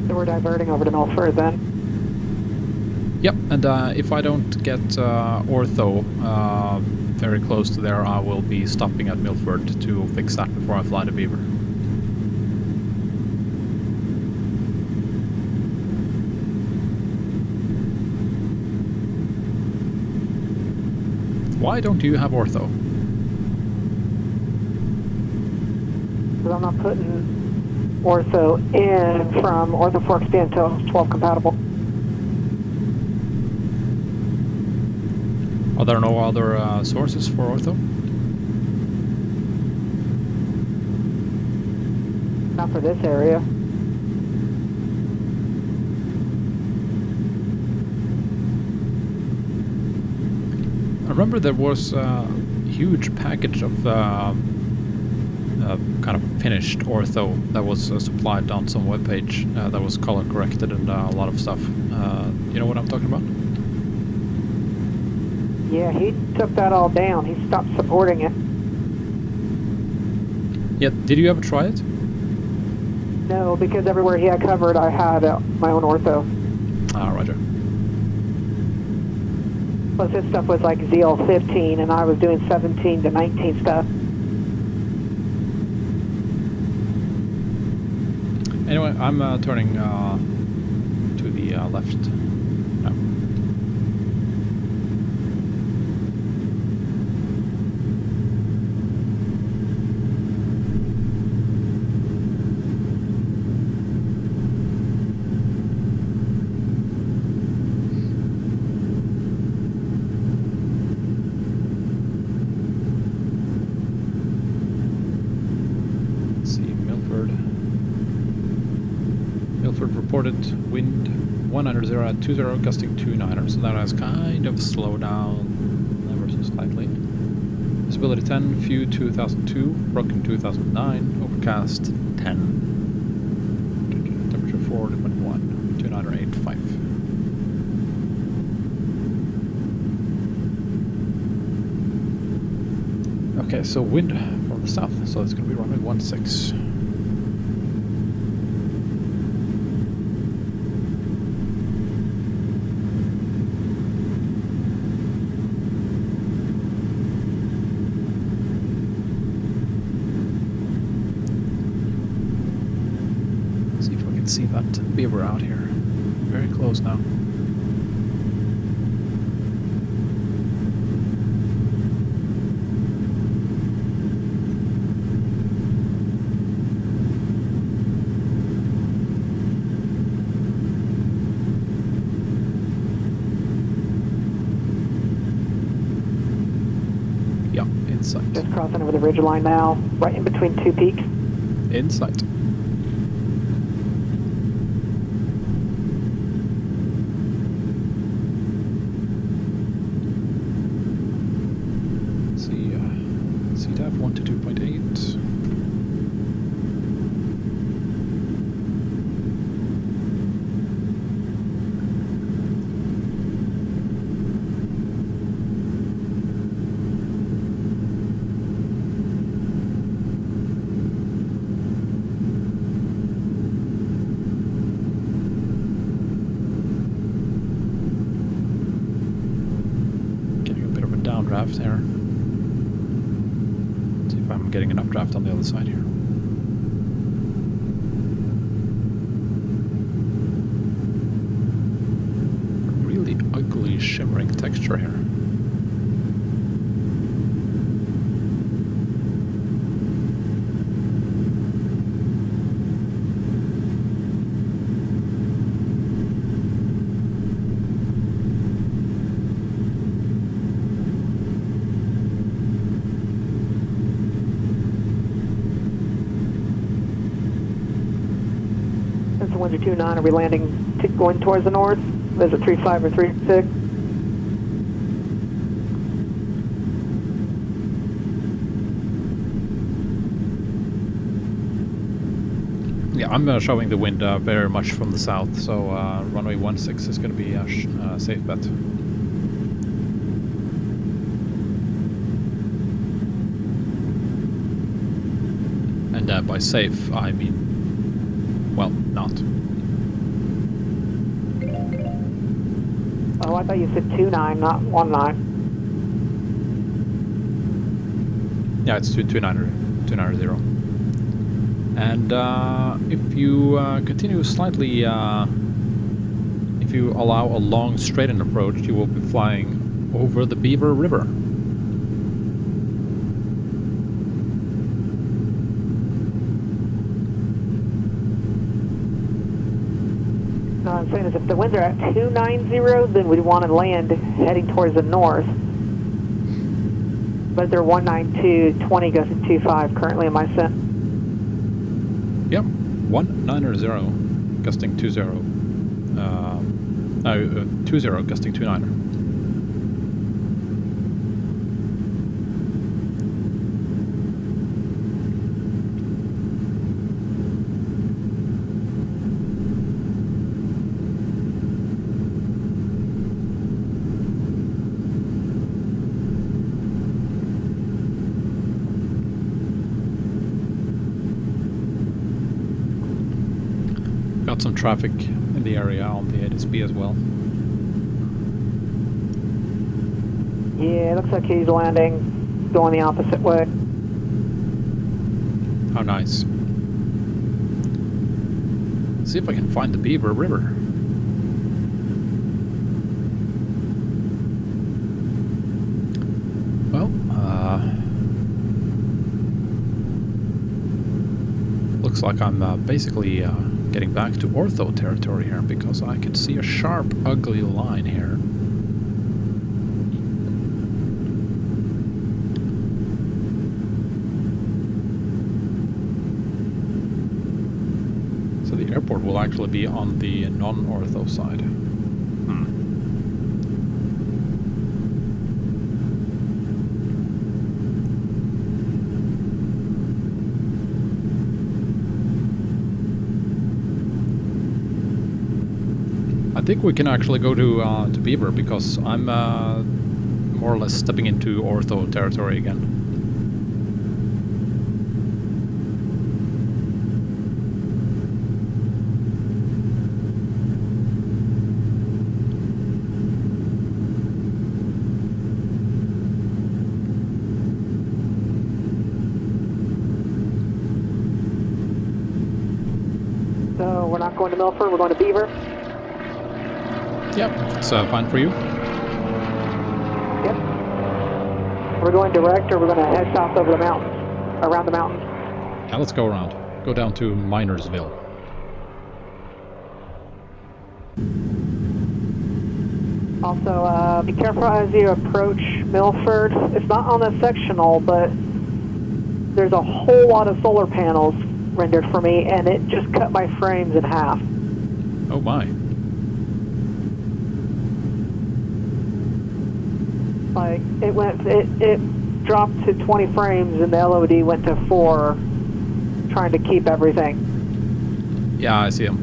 We're diverting over to Milford then. Yep, and if I don't get ortho very close to there, I will be stopping at Milford to fix that before I fly to Beaver. Why don't you have ortho? Because I'm not putting ortho in from ortho fork stand until it's 12 compatible. Are there no other sources for ortho? Not for this area. I remember there was a huge package of kind of finished ortho that was supplied on some webpage that was color corrected and a lot of stuff. You know what I'm talking about? Yeah, he took that all down. He stopped supporting it. Yeah, did you ever try it? No, because everywhere he had covered, I had my own ortho. Ah, roger. Plus his stuff was like ZL15 and I was doing 17 to 19 stuff. Anyway, I'm turning to the left now. Let's see, Milford reported wind 190 at 20, gusting 29er, so that has kind of slowed down ever so slightly. Visibility 10, view 2002, broken 2009, overcast 10. Temperature 4.1, 2985. Okay, so wind from the south, so it's going to be runway 16. See that beaver out here. Very close now. Yeah, in sight. Just crossing over the ridge line now, right in between two peaks. In sight. CTAF 1 to 2.8. Getting a bit of a downdraft here. I'm getting an updraft on the other side here. shimmering texture here. Since the winds are 2-9, are we landing going towards the north? Is it 3-5 or 3-6? Yeah, I'm showing the wind very much from the south, so runway 16 is going to be a safe bet. And by safe, I mean, well, not. Oh, I thought you said 2-9, not 1-9. Yeah, it's 290. And if you continue slightly, if you allow a long straightened approach, you will be flying over the Beaver River. No, I'm saying is if the winds are at 290, then we want to land heading towards the north. But they're 192, 20 goes to 25 currently in my set. Yep, 190, gusting 20. No, 20, gusting 29. Got some traffic in the area on the ADSB as well. Yeah, looks like he's landing, going the opposite way. How nice. See if I can find the Beaver River. Well, looks like I'm basically getting back to ortho territory here, because I can see a sharp, ugly line here. So the airport will actually be on the non-ortho side. I think we can actually go to Beaver, because I'm more or less stepping into ortho territory again. So we're not going to Milford, we're going to Beaver. Yep, if it's fine for you. Yep. We're going direct, or we're going to head south over the mountains, around the mountains. Yeah, let's go around. Go down to Minersville. Also, be careful as you approach Milford. It's not on the sectional, but there's a whole lot of solar panels rendered for me, and it just cut my frames in half. Oh my. Like, it dropped to 20 frames, and the LOD went to 4, trying to keep everything. Yeah, I see him.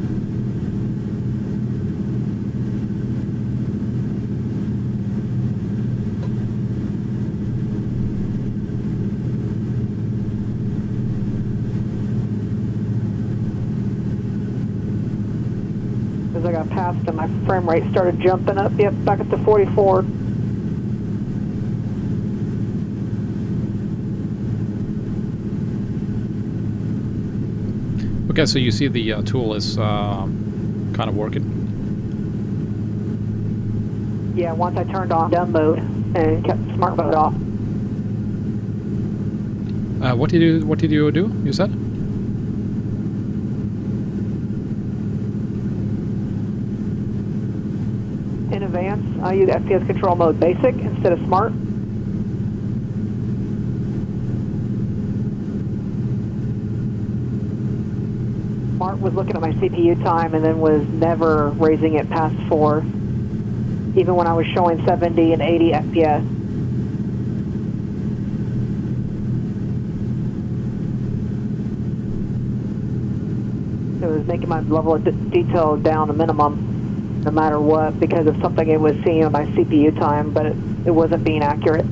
As I got past him, my frame rate started jumping up. Yep, back up to 44. Okay, so you see the tool is kind of working. Yeah, once I turned on dumb mode and kept smart mode off. What did you do? You said? In advance, I use FPS control mode basic instead of smart. Smart was looking at my CPU time and then was never raising it past 4, even when I was showing 70 and 80 FPS. It was making my level of detail down to minimum, no matter what, because of something it was seeing on my CPU time, but it wasn't being accurate.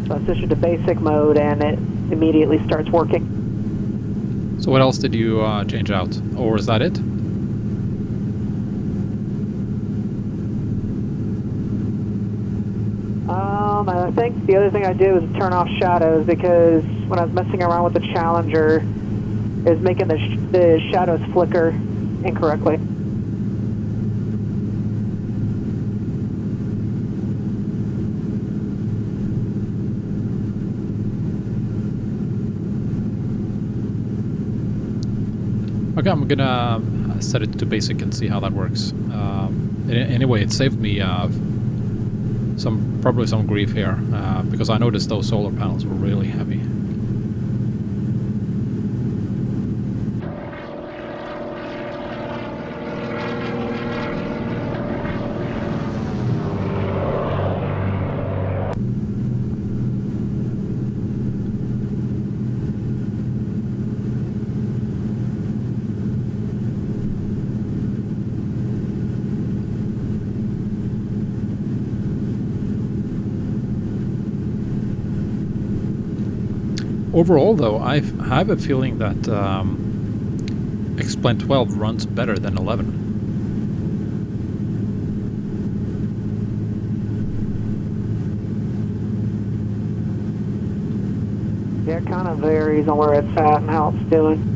So I switched it to basic mode and it immediately starts working. So what else did you change out? Or is that it? I think the other thing I did was turn off shadows, because when I was messing around with the Challenger, it was making the shadows flicker incorrectly. Okay, I'm gonna set it to basic and see how that works. Anyway, it saved me probably some grief here, because I noticed those solar panels were really heavy. Overall, though, I have a feeling that X-Plane 12 runs better than 11. Yeah, it kind of varies on where it's at and how it's doing.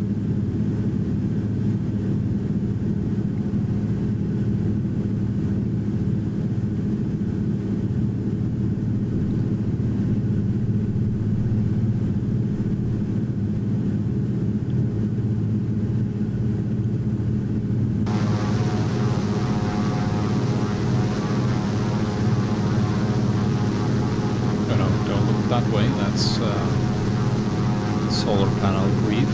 Don't look that way. That's solar panel reef.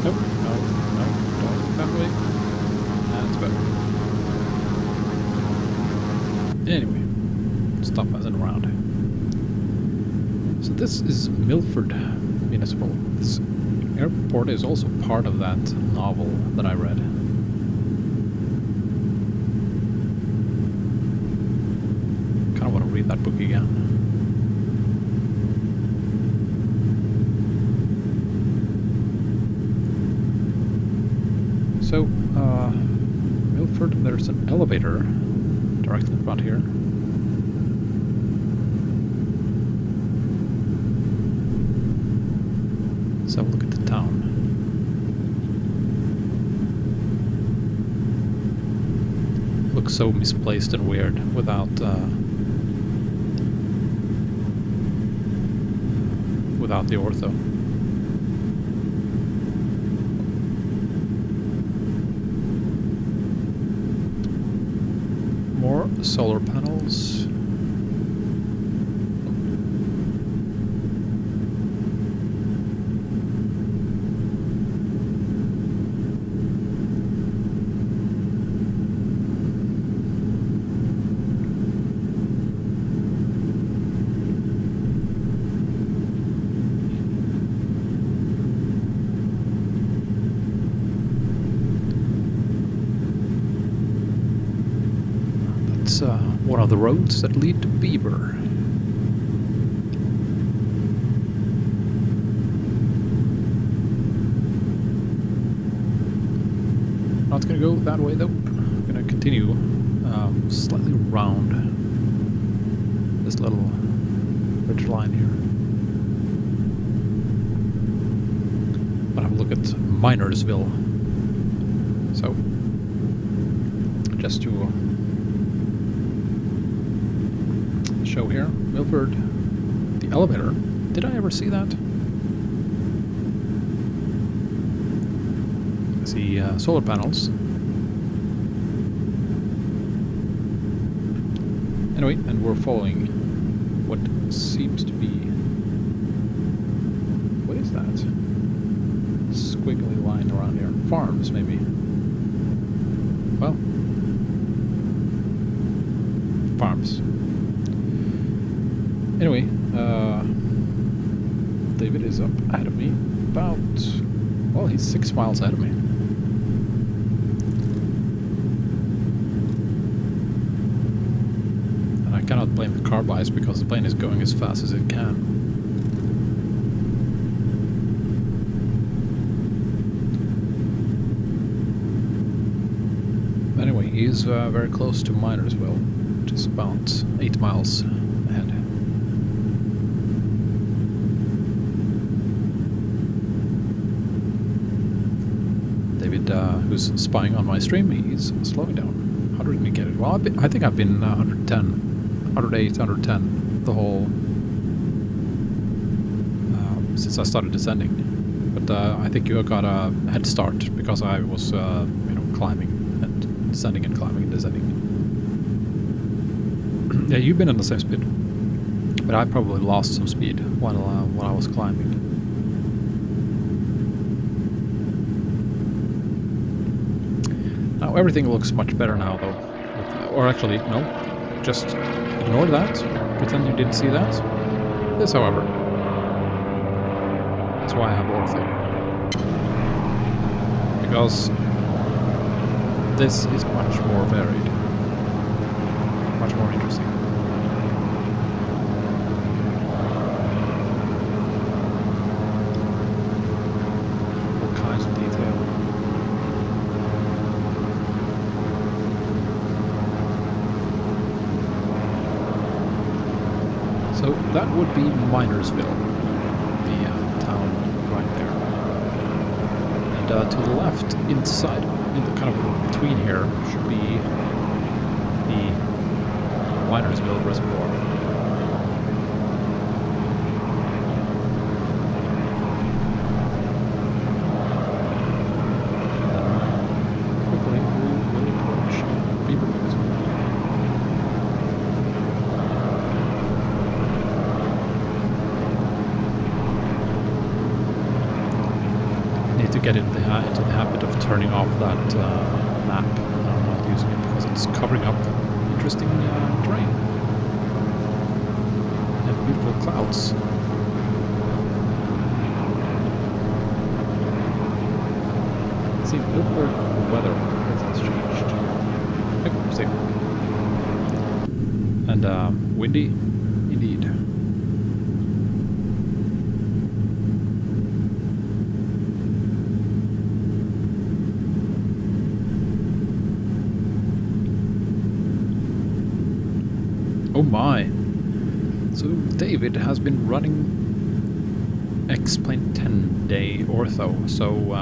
Nope, no, don't that way. That's better. Anyway, stop messing around. So this is Milford Municipal. This airport is also part of that novel that I read. Kind of want to read that book again. So, Milford, there's an elevator directly in front here. Let's have a look at the town. Looks so misplaced and weird without the ortho. More solar panels. the roads that lead to Beaver. Not gonna go that way though. I'm gonna continue slightly round this little ridge line here. But have a look at Minersville. So, just to show here, Milford, the elevator. Did I ever see that? I see solar panels. Anyway, and we're following what seems to be... What is that? Squiggly line around here. Farms, maybe. Well, farms. Anyway, David is up ahead of me. About... Well, he's 6 miles ahead of me. And I cannot blame the carb eyes because the plane is going as fast as it can. Anyway, he's very close to Minersville, which is about 8 miles ahead. David, who's spying on my stream, he's slowing down. How did he get it? Well, I think I've been 110, 108, 110 the whole... since I started descending. But I think you got a head start because I was, climbing. Descending and climbing and descending. Yeah, you've been in the same speed, but I probably lost some speed while I was climbing. Now everything looks much better now, though. Or actually, no, just ignore that. Pretend you didn't see that. This, however, that's why I have ortho, because this is much more varied, much more interesting. All kinds of detail. So that would be Minersville, the town right there. And to the left, inside, in the kind of between here, should be the Minersville Reservoir. Quickly, we will approach Beaver Municipal. Need to get into the habit of turning off that map. I'm not using it because it's covering up interesting terrain and beautiful clouds. See, Milford weather has changed. Yep, same. And windy, indeed. Oh my! So David has been running X-Plane 10-day ortho, so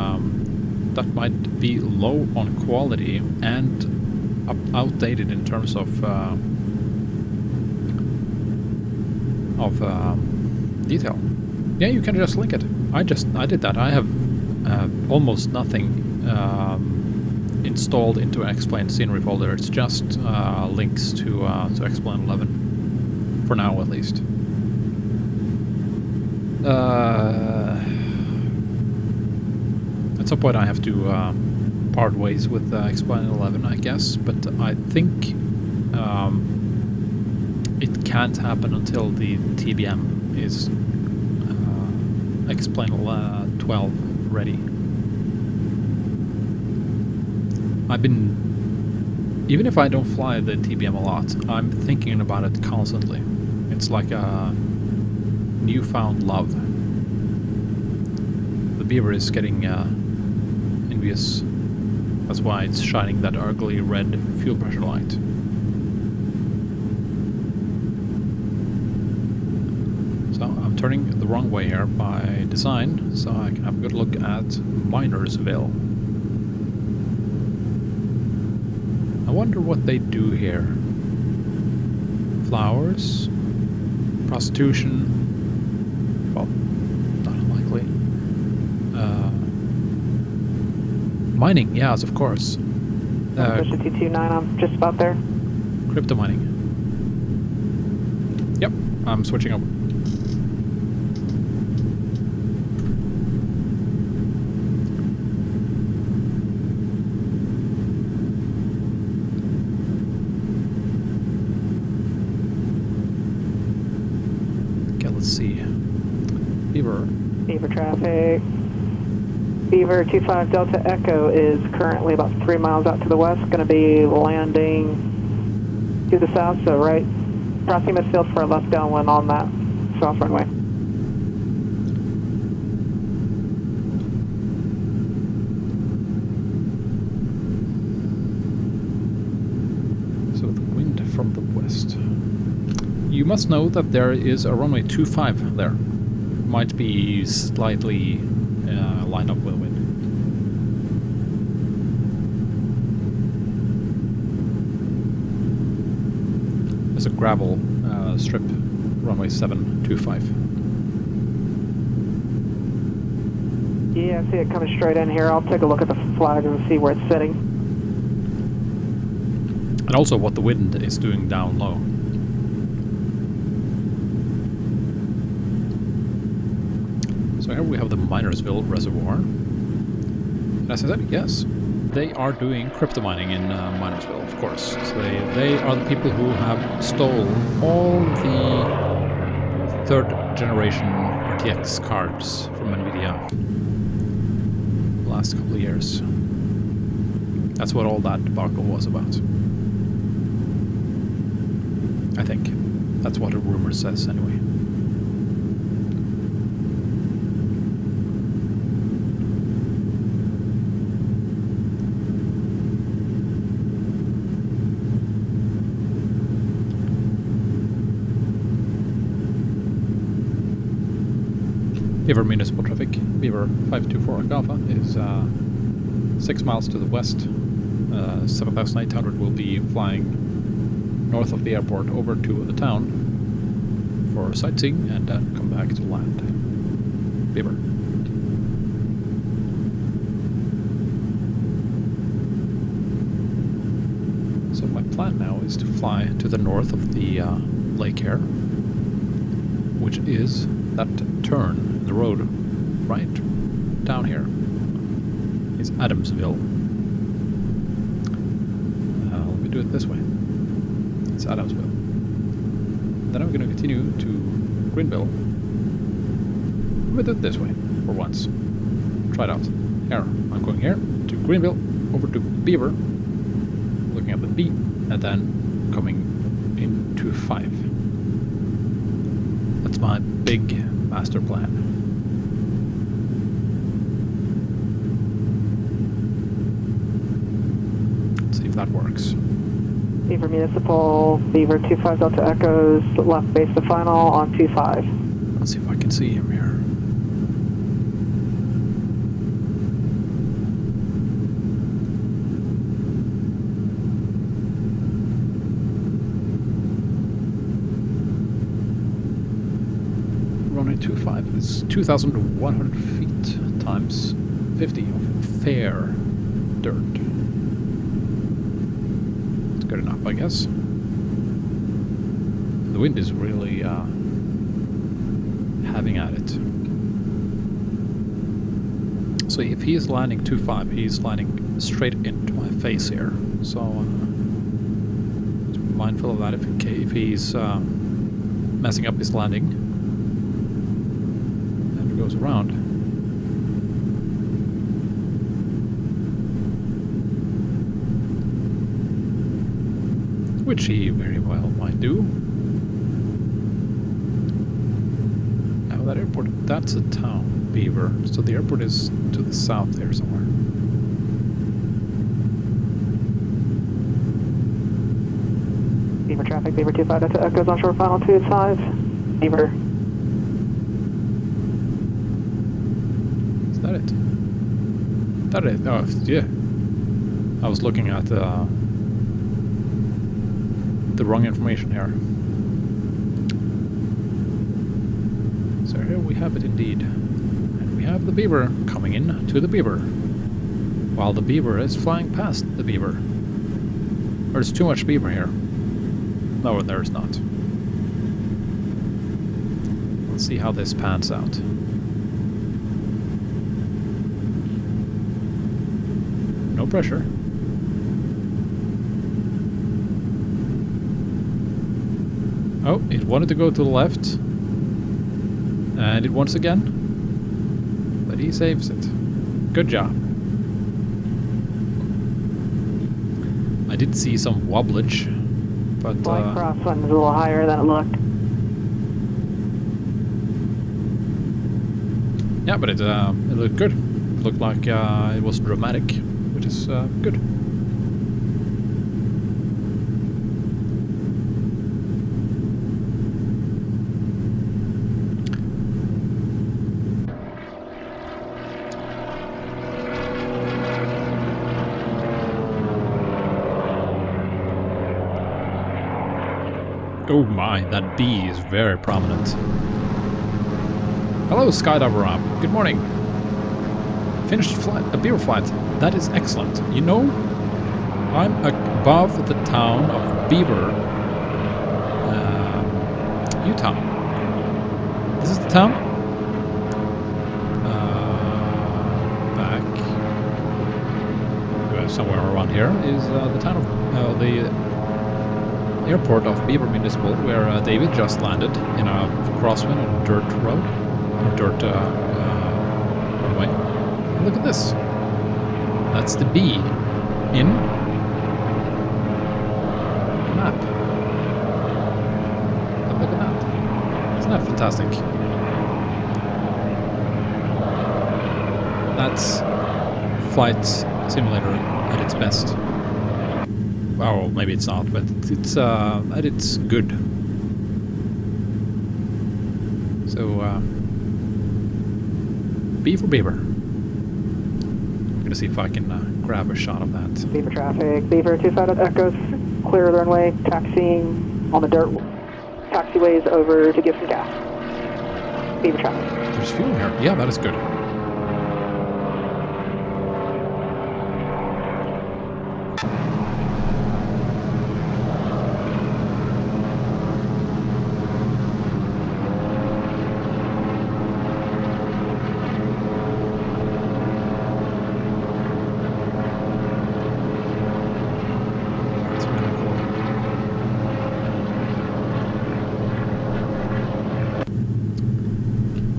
that might be low on quality and outdated in terms of detail. Yeah, you can just link it. I did that. I have almost nothing installed into X-Plane scenery folder. It's just links to X-Plane 11 for now, at least. At some point, I have to part ways with X-Plane 11, I guess. But I think it can't happen until the TBM is X-Plane 12 ready. I've been Even if I don't fly the TBM a lot, I'm thinking about it constantly. It's like a newfound love. The Beaver is getting envious. That's why it's shining that ugly red fuel pressure light. So I'm turning the wrong way here by design, so I can have a good look at Minersville. I wonder what they do here. Flowers, prostitution, well, not unlikely. Mining, yes, of course. 229, I'm just about there. Crypto mining. Yep, I'm switching over. Let's see. Beaver traffic. Beaver 25 Delta Echo is currently about 3 miles out to the west, going to be landing to the south, so right, crossing the field for a left downwind on that south runway. So the wind from the west. You must know that there is a runway 25 there. Might be slightly lined up with wind. There's a gravel strip, runway 725. Yeah, I see it coming straight in here. I'll take a look at the flag and see where it's sitting. And also what the wind is doing down low. So here we have the Minersville Reservoir. And as I said, yes, they are doing crypto mining in Minersville, of course. So they are the people who have stole all the 3rd generation RTX cards from NVIDIA the last couple of years. That's what all that debacle was about. I think. That's what a rumor says anyway. Beaver Municipal traffic, Beaver 524 Alpha is 6 miles to the west. 7,800 will be flying north of the airport over to the town for sightseeing and then come back to land. Beaver. So my plan now is to fly to the north of the lake here, which is that turn in the road right down here is Adamsville. Let me do it this way. It's Adamsville. Then I'm going to continue to Greenville. Let me do it this way for once. Try it out. Here, I'm going here to Greenville, over to Beaver, looking at the B, and then coming into 5. That's my big master plan. Let's see if that works. Beaver Municipal, Beaver 25 Delta Echoes, left base to final on 25. Let's see if I can see him here. Runway 25 is 2,100 feet times 50 of fair dirt. Good enough, I guess. The wind is really having at it. So if he is landing 2.5, he's landing straight into my face here. So be mindful of that if he's messing up his landing and it goes around. which he very well might do. Now that airport, that's a town, Beaver. So the airport is to the south there somewhere. Beaver traffic, Beaver 25 Delta Echo's on shore final 25. Beaver. Is that it? That it? Oh, yeah. I was looking at the wrong information here. So here we have it indeed. And we have the Beaver coming in to the Beaver. While the Beaver is flying past the Beaver. There's too much Beaver here. No, there's not. Let's see how this pans out. No pressure. Oh, it wanted to go to the left. And it once again. But he saves it. Good job. I did see some wobblage, but Flight crosswind is a little higher than it looked. yeah, but it looked good. It looked like it was dramatic, which is good. Oh my, that bee is very prominent. Hello, Skydiver Rob. Good morning. Finished flight, a beaver flight. That is excellent. You know, I'm above the town of Beaver, Utah. This is the town? Back somewhere around here is the town of the airport of Beaver Municipal, where David just landed in a crosswind and dirt road, or dirt runway. And look at this. That's the bee in the map. And look at that. Isn't that fantastic? That's Flight Simulator at its best. Well, maybe it's not, but it's at its good. So, B for Beaver. I'm gonna see if I can grab a shot of that. Beaver traffic, Beaver 25 Echoes, clear the runway, taxiing on the dirt taxiways over to give some gas. Beaver traffic. There's fuel here. Yeah, that is good.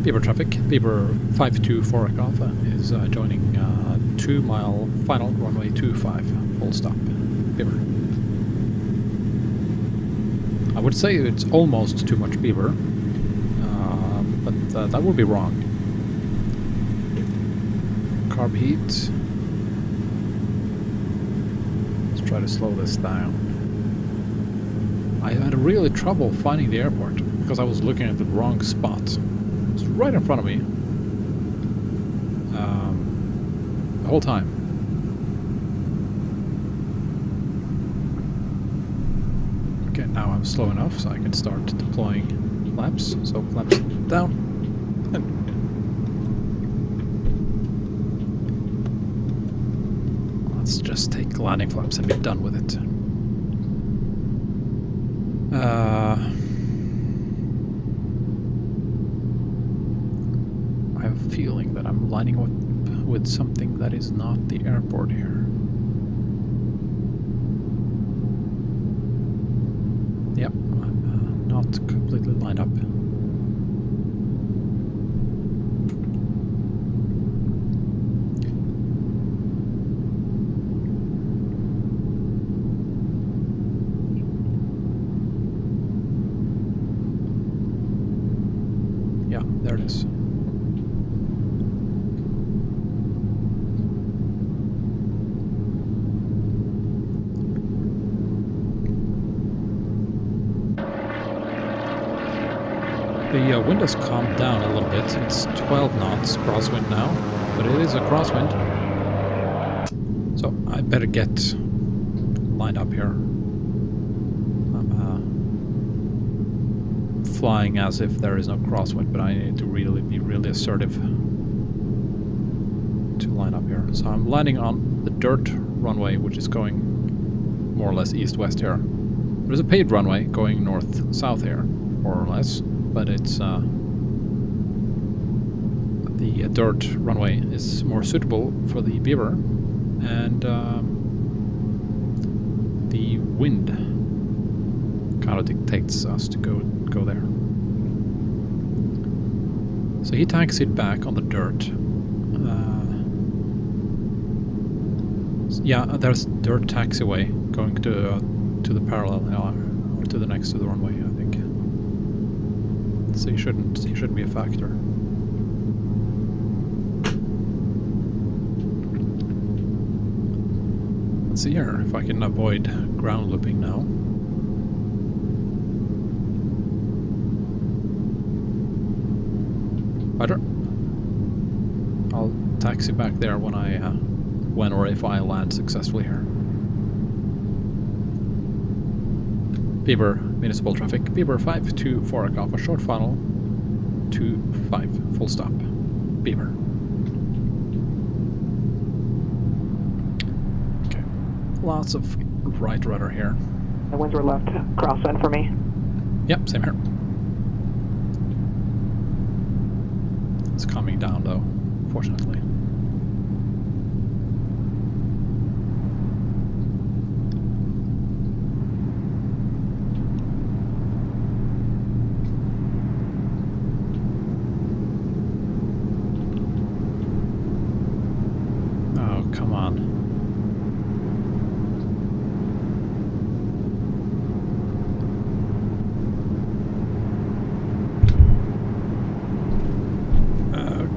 Beaver traffic, Beaver 524 Alpha is joining 2 mile final runway 25, full stop. Beaver. I would say it's almost too much Beaver, but that would be wrong. Carb heat. Let's try to slow this down. I had really trouble finding the airport because I was looking at the wrong spot. It's right in front of me the whole time. Okay, now I'm slow enough so I can start deploying flaps. So flaps down. Let's just take landing flaps and be done with it. I have a feeling that I'm lining up with something that is not the airport here. Yep, I'm not completely lined up. The wind has calmed down a little bit. It's 12 knots crosswind now, but it is a crosswind. So I better get lined up here. I'm flying as if there is no crosswind, but I need to really be really assertive to line up here. So I'm landing on the dirt runway, which is going more or less east-west here. There's a paved runway going north-south here, more or less, but it's the dirt runway is more suitable for the Beaver, and the wind kind of dictates us to go there. So he taxied back on the dirt. Yeah, there's dirt taxiway going to the parallel or to the next to the runway, I think. So he shouldn't be a factor. Let's see here if I can avoid ground looping now. Roger. I'll taxi back there when or if I land successfully here. Beaver Municipal traffic. Beaver 524 off a short funnel. 25 full stop. Beaver. Okay. Lots of right rudder here. The winds were left crosswind for me. Yep, same here. It's calming down though, fortunately. Come on.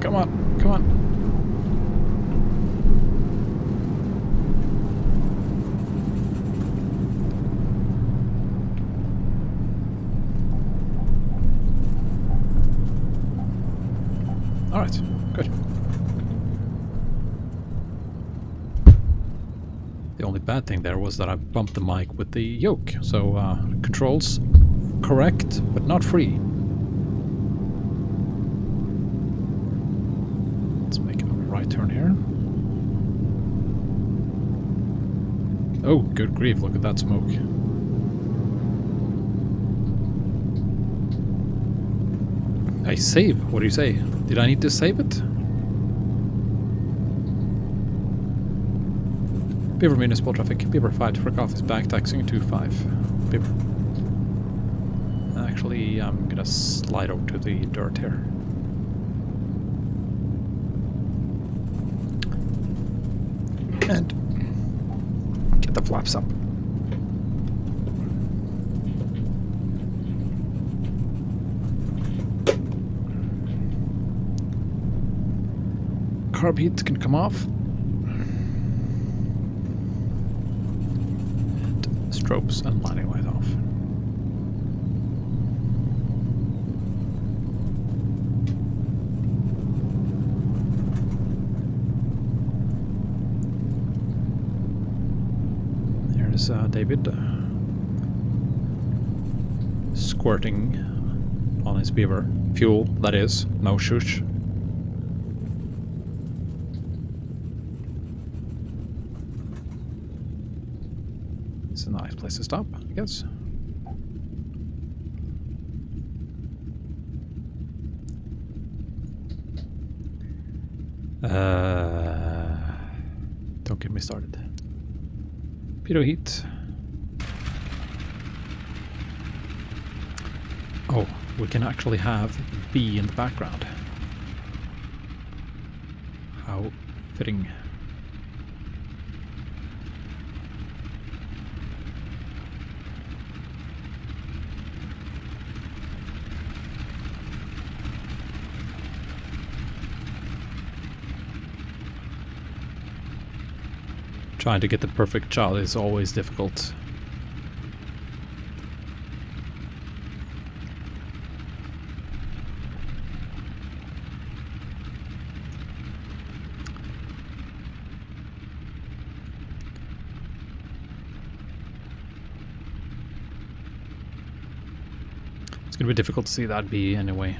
Come on, come on. All right, good. The only bad thing there was that I bumped the mic with the yoke, so controls correct, but not free. Let's make a right turn here. Oh, good grief, look at that smoke. I save, what do you say? Did I need to save it? Beaver Municipal traffic. Beaver 5 for off is back taxiing to 5. Beaver. Actually, I'm gonna slide over to the dirt here. And get the flaps up. Carb heat can come off. Stropes and landing light off. There's David squirting on his Beaver. Fuel, that is, no shush. It's a nice place to stop, I guess. Don't get me started. Pitot heat. Oh, we can actually have B in the background. How fitting. Trying to get the perfect shot is always difficult. It's gonna be difficult to see that bee anyway.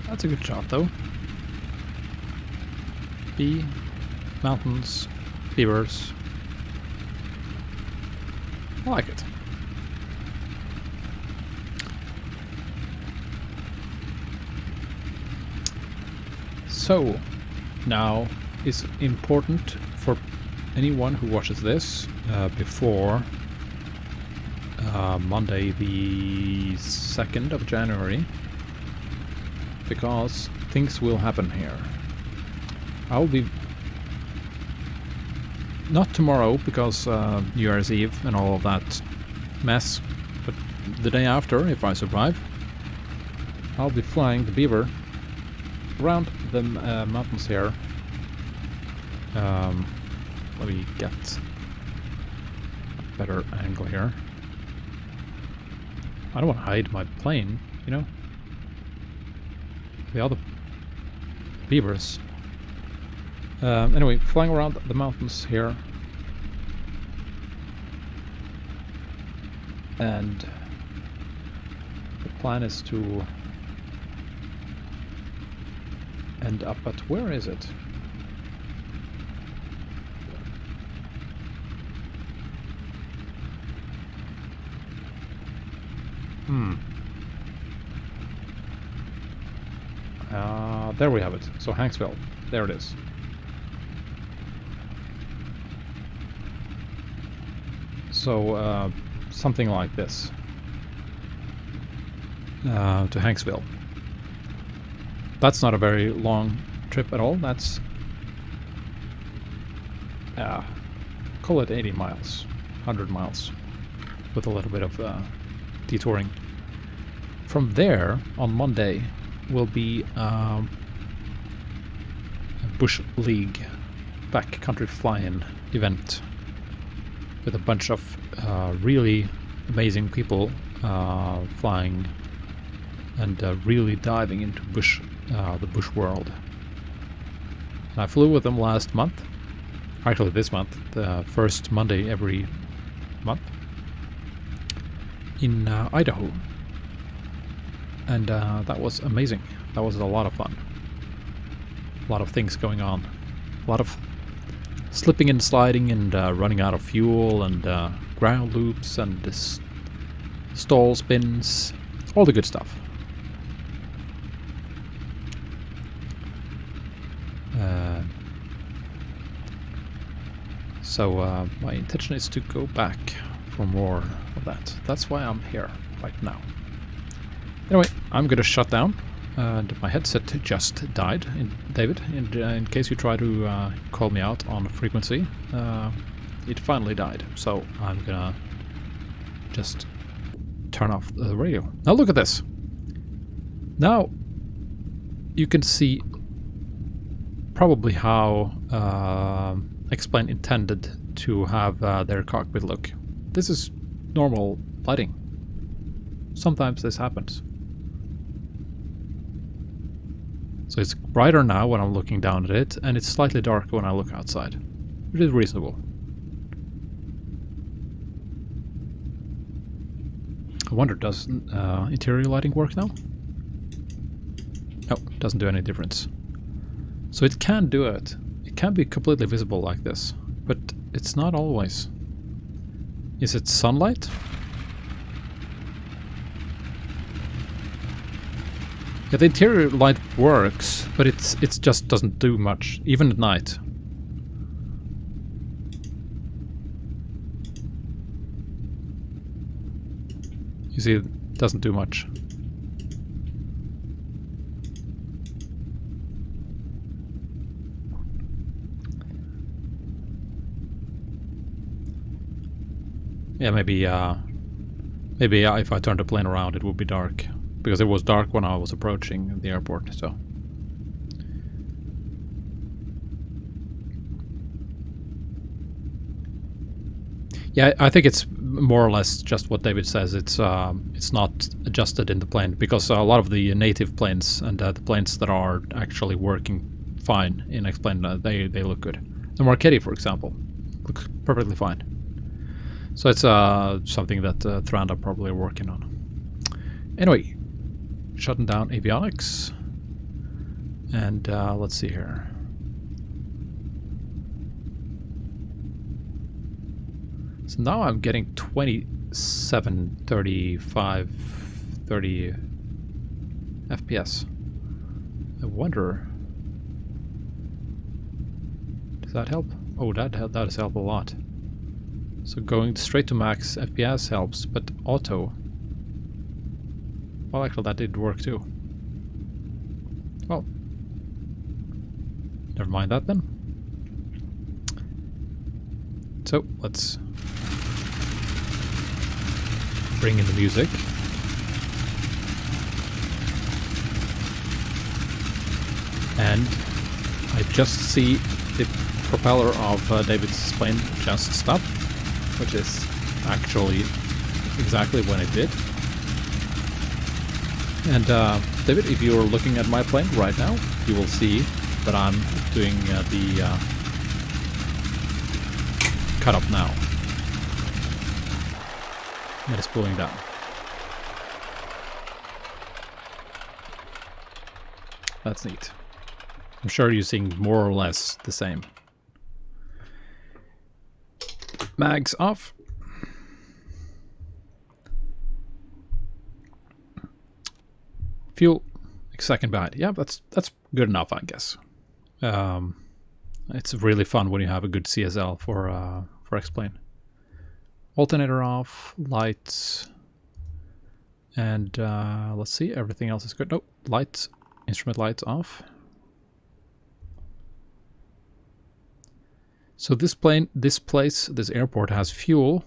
That's a good shot though. Bee, mountains, beavers. I like it. So, now it's important for anyone who watches this before Monday the 2nd of January, because things will happen here. I'll be... not tomorrow, because New Year's Eve and all of that mess, but the day after, if I survive, I'll be flying the Beaver around the mountains here. Let me get a better angle here. I don't want to hide my plane, you know? The other beavers. Anyway, flying around the mountains here. And the plan is to end up at... where is it? There we have it. So Hanksville. There it is. So something like this. To Hanksville. That's not a very long trip at all. That's... call it 80 miles. 100 miles. With a little bit of detouring. From there, on Monday, will be a Bush League backcountry fly-in event with a bunch of really amazing people flying and really diving into the bush world. And I flew with them last month, actually this month, the first Monday every month, in Idaho. And that was amazing. That was a lot of fun. A lot of things going on. A lot of slipping and sliding and running out of fuel and ground loops and stall spins. All the good stuff. So my intention is to go back for more of that. That's why I'm here right now. Anyway, I'm gonna shut down. And my headset just died, David, in case you try to call me out on frequency. It finally died, so I'm gonna just turn off the radio. Now look at this. Now you can see probably how X-Plane intended to have their cockpit look. This is normal lighting. Sometimes this happens. So it's brighter now when I'm looking down at it, and it's slightly darker when I look outside, which is reasonable. I wonder, does interior lighting work now? No, it doesn't do any difference. So it can do it. It can be completely visible like this, but it's not always. Is it sunlight? Yeah, the interior light works, but it just doesn't do much, even at night. You see, it doesn't do much. Yeah, maybe if I turned the plane around, it would be dark. Because it was dark when I was approaching the airport, so... Yeah, I think it's more or less just what David says. It's not adjusted in the plane, because a lot of the native planes and the planes that are actually working fine in X-Plane, they look good. The Marchetti, for example, looks perfectly fine. So it's something that Thranda probably are working on. Anyway, shutting down avionics, and let's see here. So now I'm getting 27, 35, 30 FPS. I wonder, does that help? Oh, that does help a lot. So going straight to max FPS helps, but auto, well, actually that did work too. Well, never mind that then. So let's bring in the music. And I just see the propeller of David's plane just stop, which is actually exactly when it did. And David, if you're looking at my plane right now, you will see that I'm doing the cutoff now. That is pulling down. That's neat. I'm sure you're seeing more or less the same. Mags off. Fuel, second behind. Yeah, that's good enough, I guess. It's really fun when you have a good CSL for X-Plane. Alternator off, lights, and let's see, everything else is good. Nope, lights, instrument lights off. So this plane, this place, this airport has fuel,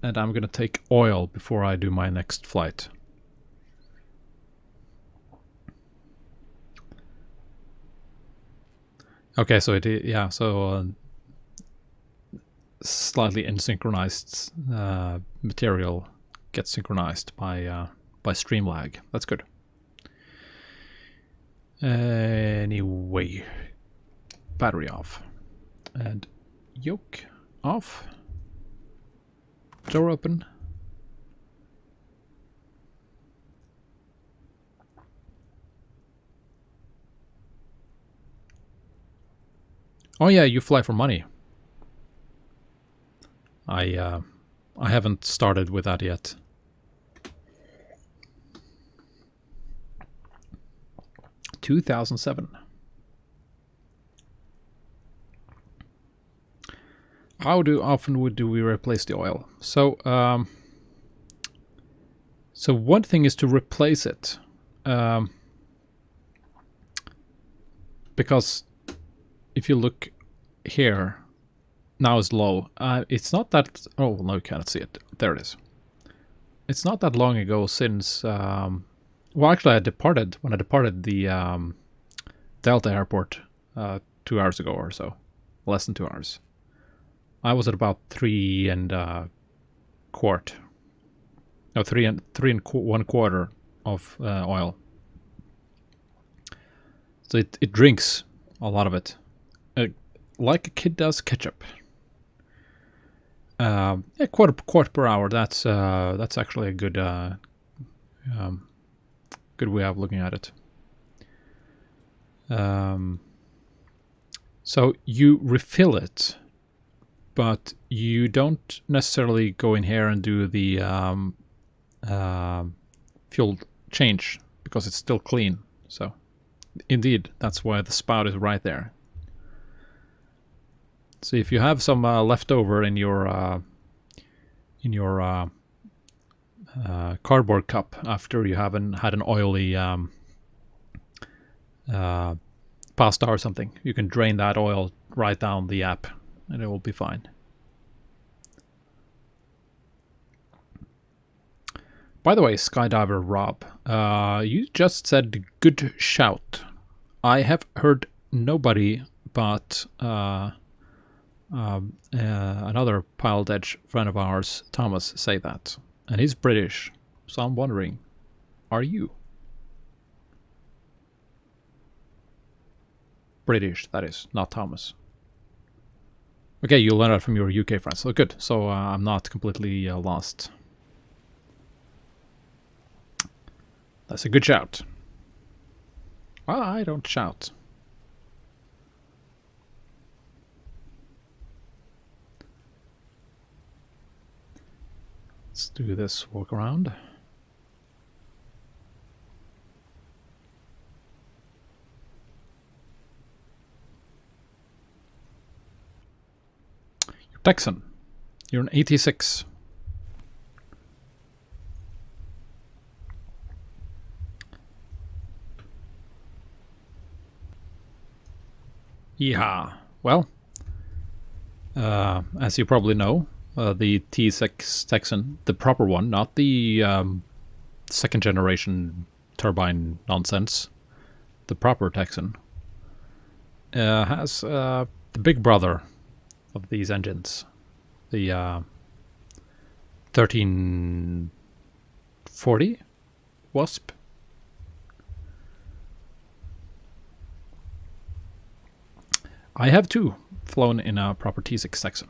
and I'm gonna take oil before I do my next flight. Okay, so yeah, so slightly insynchronized material gets synchronized by stream lag. That's good. Anyway, battery off, and yoke off, door open. Oh yeah, you fly for money. I haven't started with that yet. $2007. How often do we replace the oil? So so one thing is to replace it, because if you look here, now it's low. It's not that. Oh no, you cannot see it. There it is. It's not that long ago since. Well, actually, when I departed the Delta airport 2 hours ago or so, less than 2 hours. I was at about 3 1/4. No, 3 1/4 of oil. So it drinks a lot of it, like a kid does ketchup. Yeah, quarter per hour. That's actually a good good way of looking at it. So you refill it, but you don't necessarily go in here and do the fuel change because it's still clean. So indeed, that's why the spout is right there. So if you have some leftover in your cardboard cup after you haven't had an oily pasta or something, you can drain that oil right down the app and it will be fine. By the way, Skydiver Rob, you just said good shout. I have heard nobody but another PilotEdge friend of ours, Thomas, say that. And he's British, so I'm wondering, are you? British, that is, not Thomas. Okay, you learned that from your UK friends. So good. So I'm not completely lost. That's a good shout. Well, I don't shout. Let's do this walk around. You're Texan. You're an 86. Yeah. Well, as you probably know, the T6 Texan, the proper one, not the second generation turbine nonsense, the proper Texan, has the big brother of these engines, the 1340 Wasp. I have too flown in a proper T6 Texan.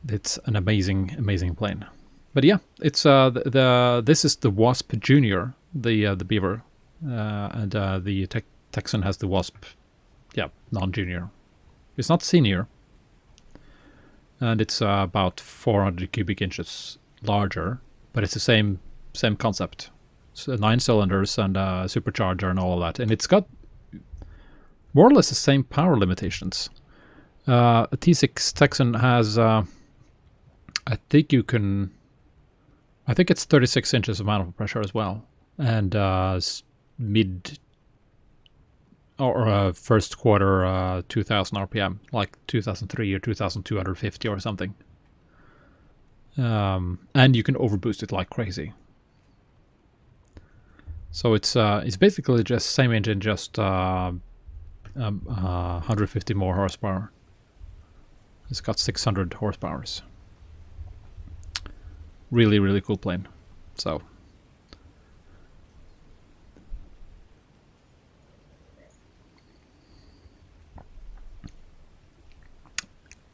It's an amazing, amazing plane. But yeah, it's this is the Wasp Junior, the Beaver, and the Texan has the Wasp, yeah, non-junior. It's not senior, and it's about 400 cubic inches larger, but it's the same concept. So 9 cylinders and a supercharger and all of that, and it's got more or less the same power limitations. A T6 Texan has, I think it's 36 inches of manifold pressure as well, and mid or first quarter 2000 RPM, like 2003 or 2250 or something. And you can overboost it like crazy. So it's basically just same engine, just 150 more horsepower. It's got 600 horsepower. Really, really cool plane. So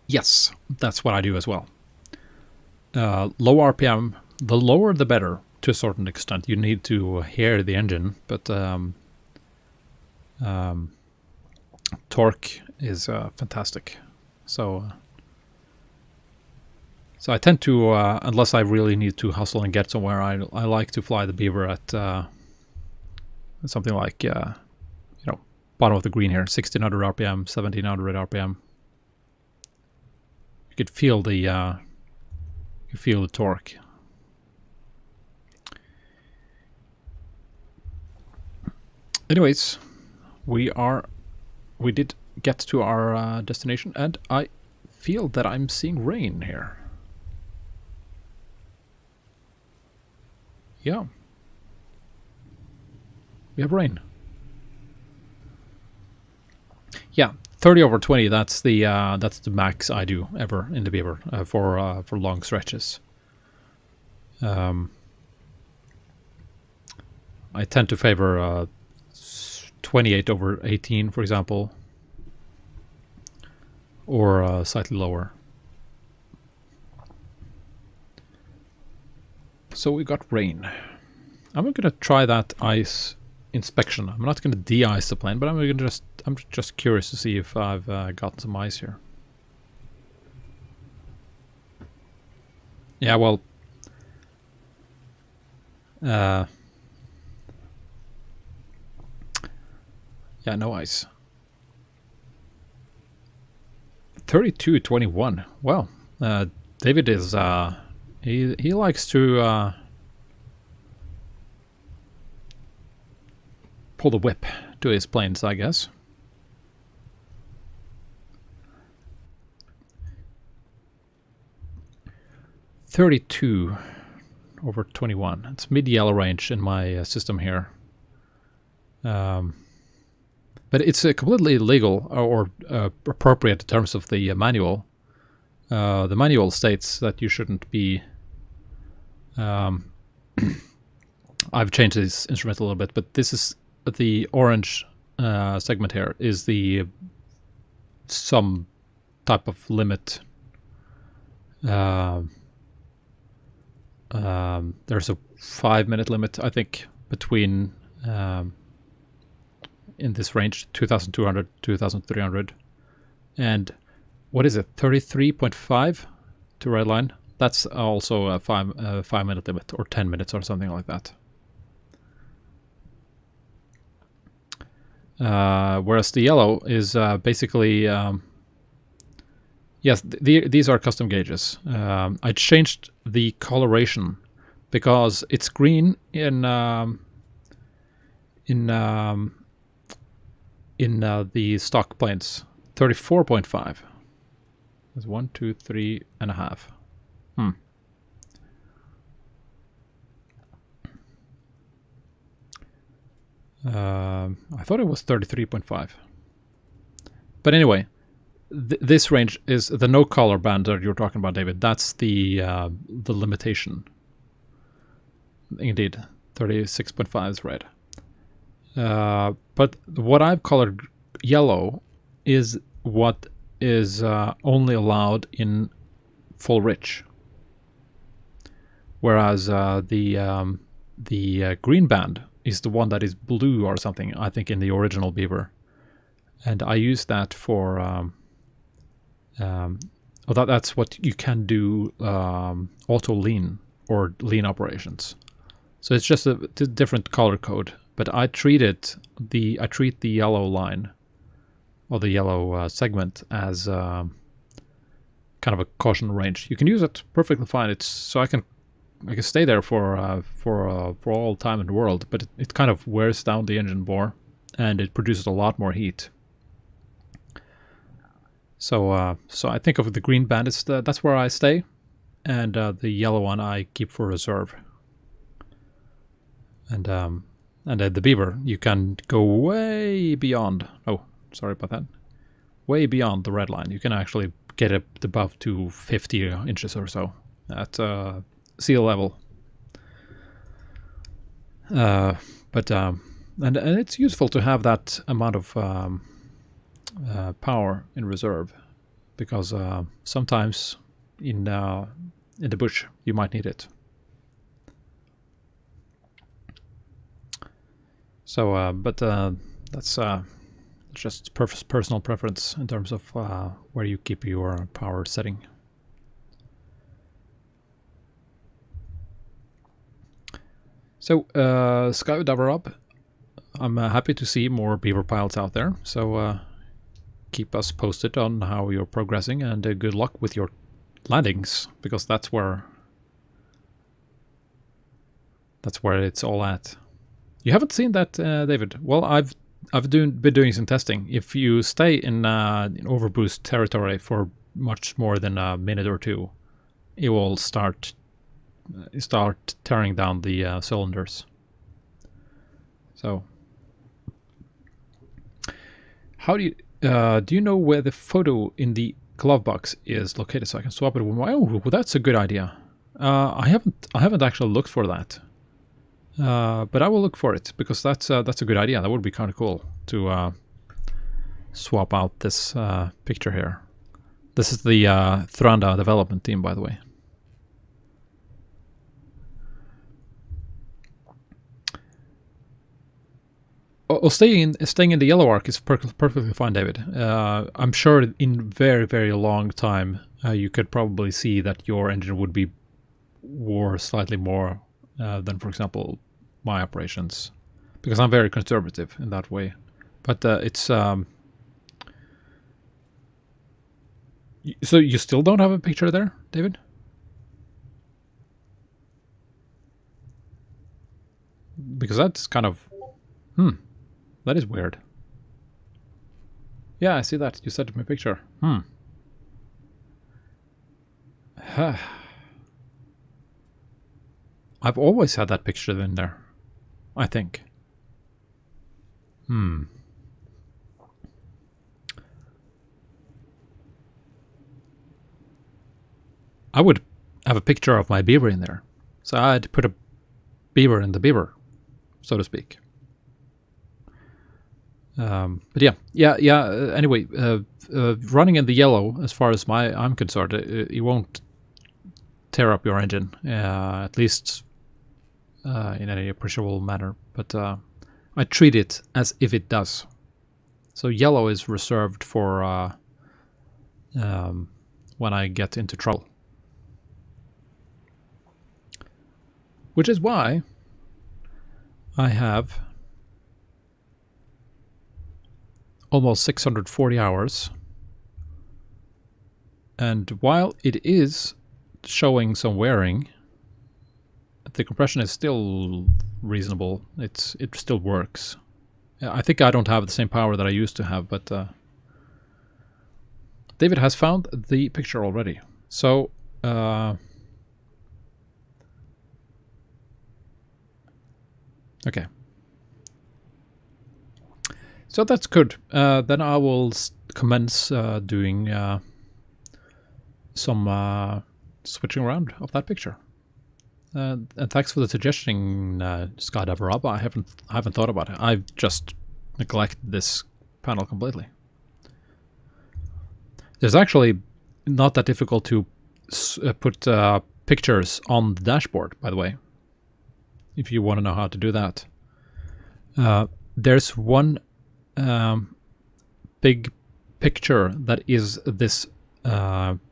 yes, that's what I do as well. Low RPM, the lower the better to a certain extent. You need to hear the engine, but torque is fantastic. So I tend to, unless I really need to hustle and get somewhere, I like to fly the Beaver at something like, bottom of the green here, 1600 RPM, 1700 RPM. You could feel the torque. Anyways, we did get to our destination, and I feel that I'm seeing rain here. Yeah, we have rain. Yeah, 30/20. That's the max I do ever in the Beaver for long stretches. I tend to favor 28/18, for example, or slightly lower. So we got rain. I'm going to try that ice inspection. I'm not going to de-ice the plane, but I'm just curious to see if I've gotten some ice here. Yeah, well, yeah, no ice. 32/21. Well, David is he likes to pull the whip to his planes, I guess. (32/21). It's mid-yellow range in my system here. but it's completely legal or appropriate in terms of the manual. The manual states that you shouldn't be. I've changed this instrument a little bit, but this is the orange segment here is the some type of limit. There's a 5-minute limit, I think, between in this range 2,200 2,300, and what is it, 33.5 to red line. That's also a 5-minute limit, or 10 minutes or something like that. Whereas the yellow is basically yes, these are custom gauges. I changed the coloration because it's green in the stock planes. 34.5. There's 1, 2, 3.5. I thought it was 33.5. But anyway, this range is the no color band that you're talking about, David. That's the limitation. Indeed, 36.5 is red. But what I've colored yellow is what is only allowed in full rich, whereas the green band is the one that is blue or something, I think, in the original Beaver. And I use that for that's what you can do auto lean or lean operations. So it's just a different color code, but I treat the yellow line or the yellow segment as kind of a caution range. You can use it perfectly fine. It's so I can stay there for all time in the world, but it kind of wears down the engine bore, and it produces a lot more heat. So I think of the green band, that's where I stay, and the yellow one I keep for reserve. And the Beaver, you can go way beyond. Oh, sorry about that. Way beyond the red line. You can actually get it above to 50 inches or so at sea level. But it's useful to have that amount of power in reserve, because sometimes in the bush you might need it. So, but that's just personal preference in terms of where you keep your power setting. So, Skydiver up. I'm happy to see more Beaver pilots out there. So, keep us posted on how you're progressing, and good luck with your landings, because that's where it's all at. You haven't seen that, David? Well, I've been doing some testing. If you stay in overboost territory for much more than a minute or two, it will start tearing down the cylinders. So, how do you know where the photo in the glove box is located, so I can swap it with my? Oh, well, that's a good idea. I haven't actually looked for that, but I will look for it, because that's a good idea. That would be kind of cool to swap out this picture here. This is the Thranda development team, by the way. Oh, staying in the yellow arc is perfectly fine, David. I'm sure in very, very long time you could probably see that your engine would be wore slightly more than, for example, my operations, because I'm very conservative in that way. But it's so you still don't have a picture there, David? Because that's kind of that is weird. Yeah, I see that. You sent me a picture. I've always had that picture in there, I think. I would have a picture of my beaver in there. So I'd put a beaver in the beaver, so to speak. But yeah. Anyway, running in the yellow, as far as I'm concerned, it won't tear up your engine, at least in any appreciable manner. But I treat it as if it does. So yellow is reserved for when I get into trouble. Which is why I have almost 640 hours. And while it is showing some wearing, the compression is still reasonable. It still works. I think I don't have the same power that I used to have, but David has found the picture already. So okay. So that's good. Then I will commence doing some switching around of that picture. And thanks for the suggestion, Skydiver Rob. I haven't thought about it. I've just neglected this panel completely. It's actually not that difficult to put pictures on the dashboard, by the way, if you want to know how to do that. There's one big picture that is this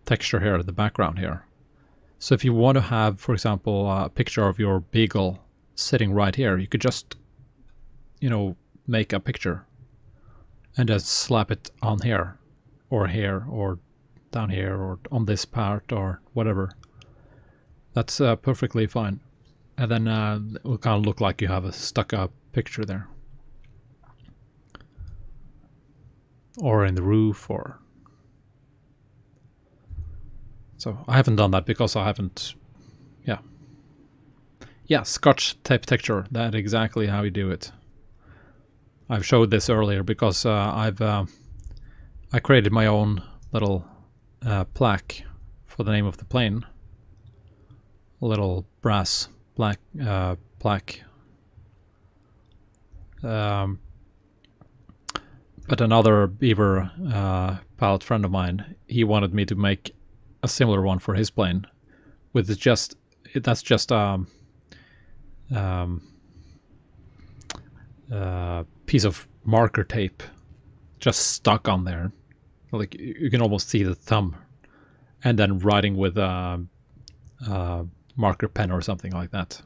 texture here, the background here. So if you want to have, for example, a picture of your beagle sitting right here, you could just, make a picture and just slap it on here or down here or on this part or whatever. That's perfectly fine. And then it will kind of look like you have a stuck-up picture there. Or in the roof or... So I haven't done that because I haven't... Yeah, Scotch tape texture. That's exactly how you do it. I've showed this earlier because I created my own little plaque for the name of the plane. A little brass plaque. But another Beaver pilot friend of mine, he wanted me to make a similar one for his plane, with that's just piece of marker tape just stuck on there. Like you can almost see the thumb, and then writing with a marker pen or something like that.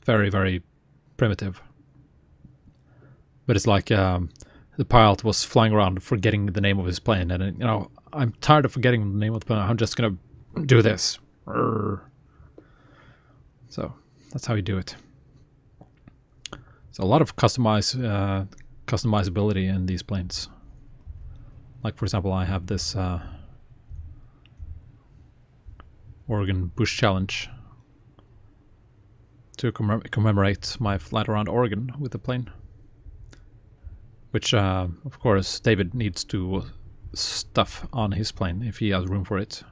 Very, very primitive. But it's like the pilot was flying around forgetting the name of his plane, and I'm tired of forgetting the name of the plane. I'm just gonna do this. So that's how you do it. So a lot of customizability in these planes. Like, for example, I have this Oregon Bush Challenge to commemorate my flight around Oregon with the plane. Which, of course, David needs to stuff on his plane if he has room for it.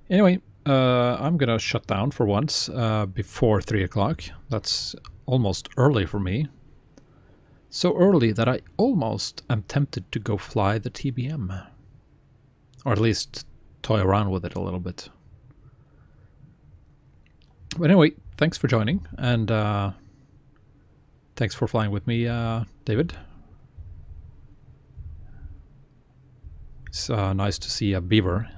Anyway, I'm gonna shut down for once before 3 o'clock. That's almost early for me. So early that I almost am tempted to go fly the TBM. Or at least toy around with it a little bit. But anyway, thanks for joining, and thanks for flying with me, David. It's nice to see a beaver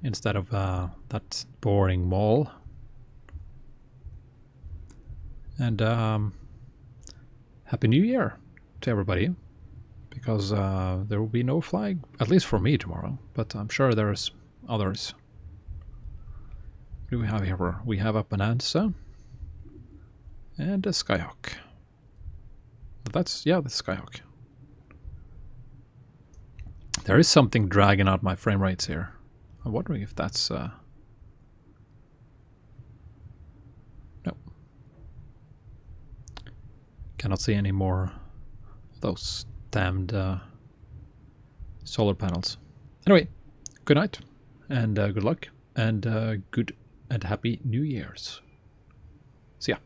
instead of that boring mole. And Happy New Year to everybody, because there will be no flying, at least for me, tomorrow, but I'm sure there's others. What do we have here? We have a Bonanza and a Skyhawk. That's the Skyhawk. There is something dragging out my frame rates here. I'm wondering if that's... No. Cannot see any more Those damned solar panels. Anyway, good night, and good luck, and good and happy New Year's. See ya.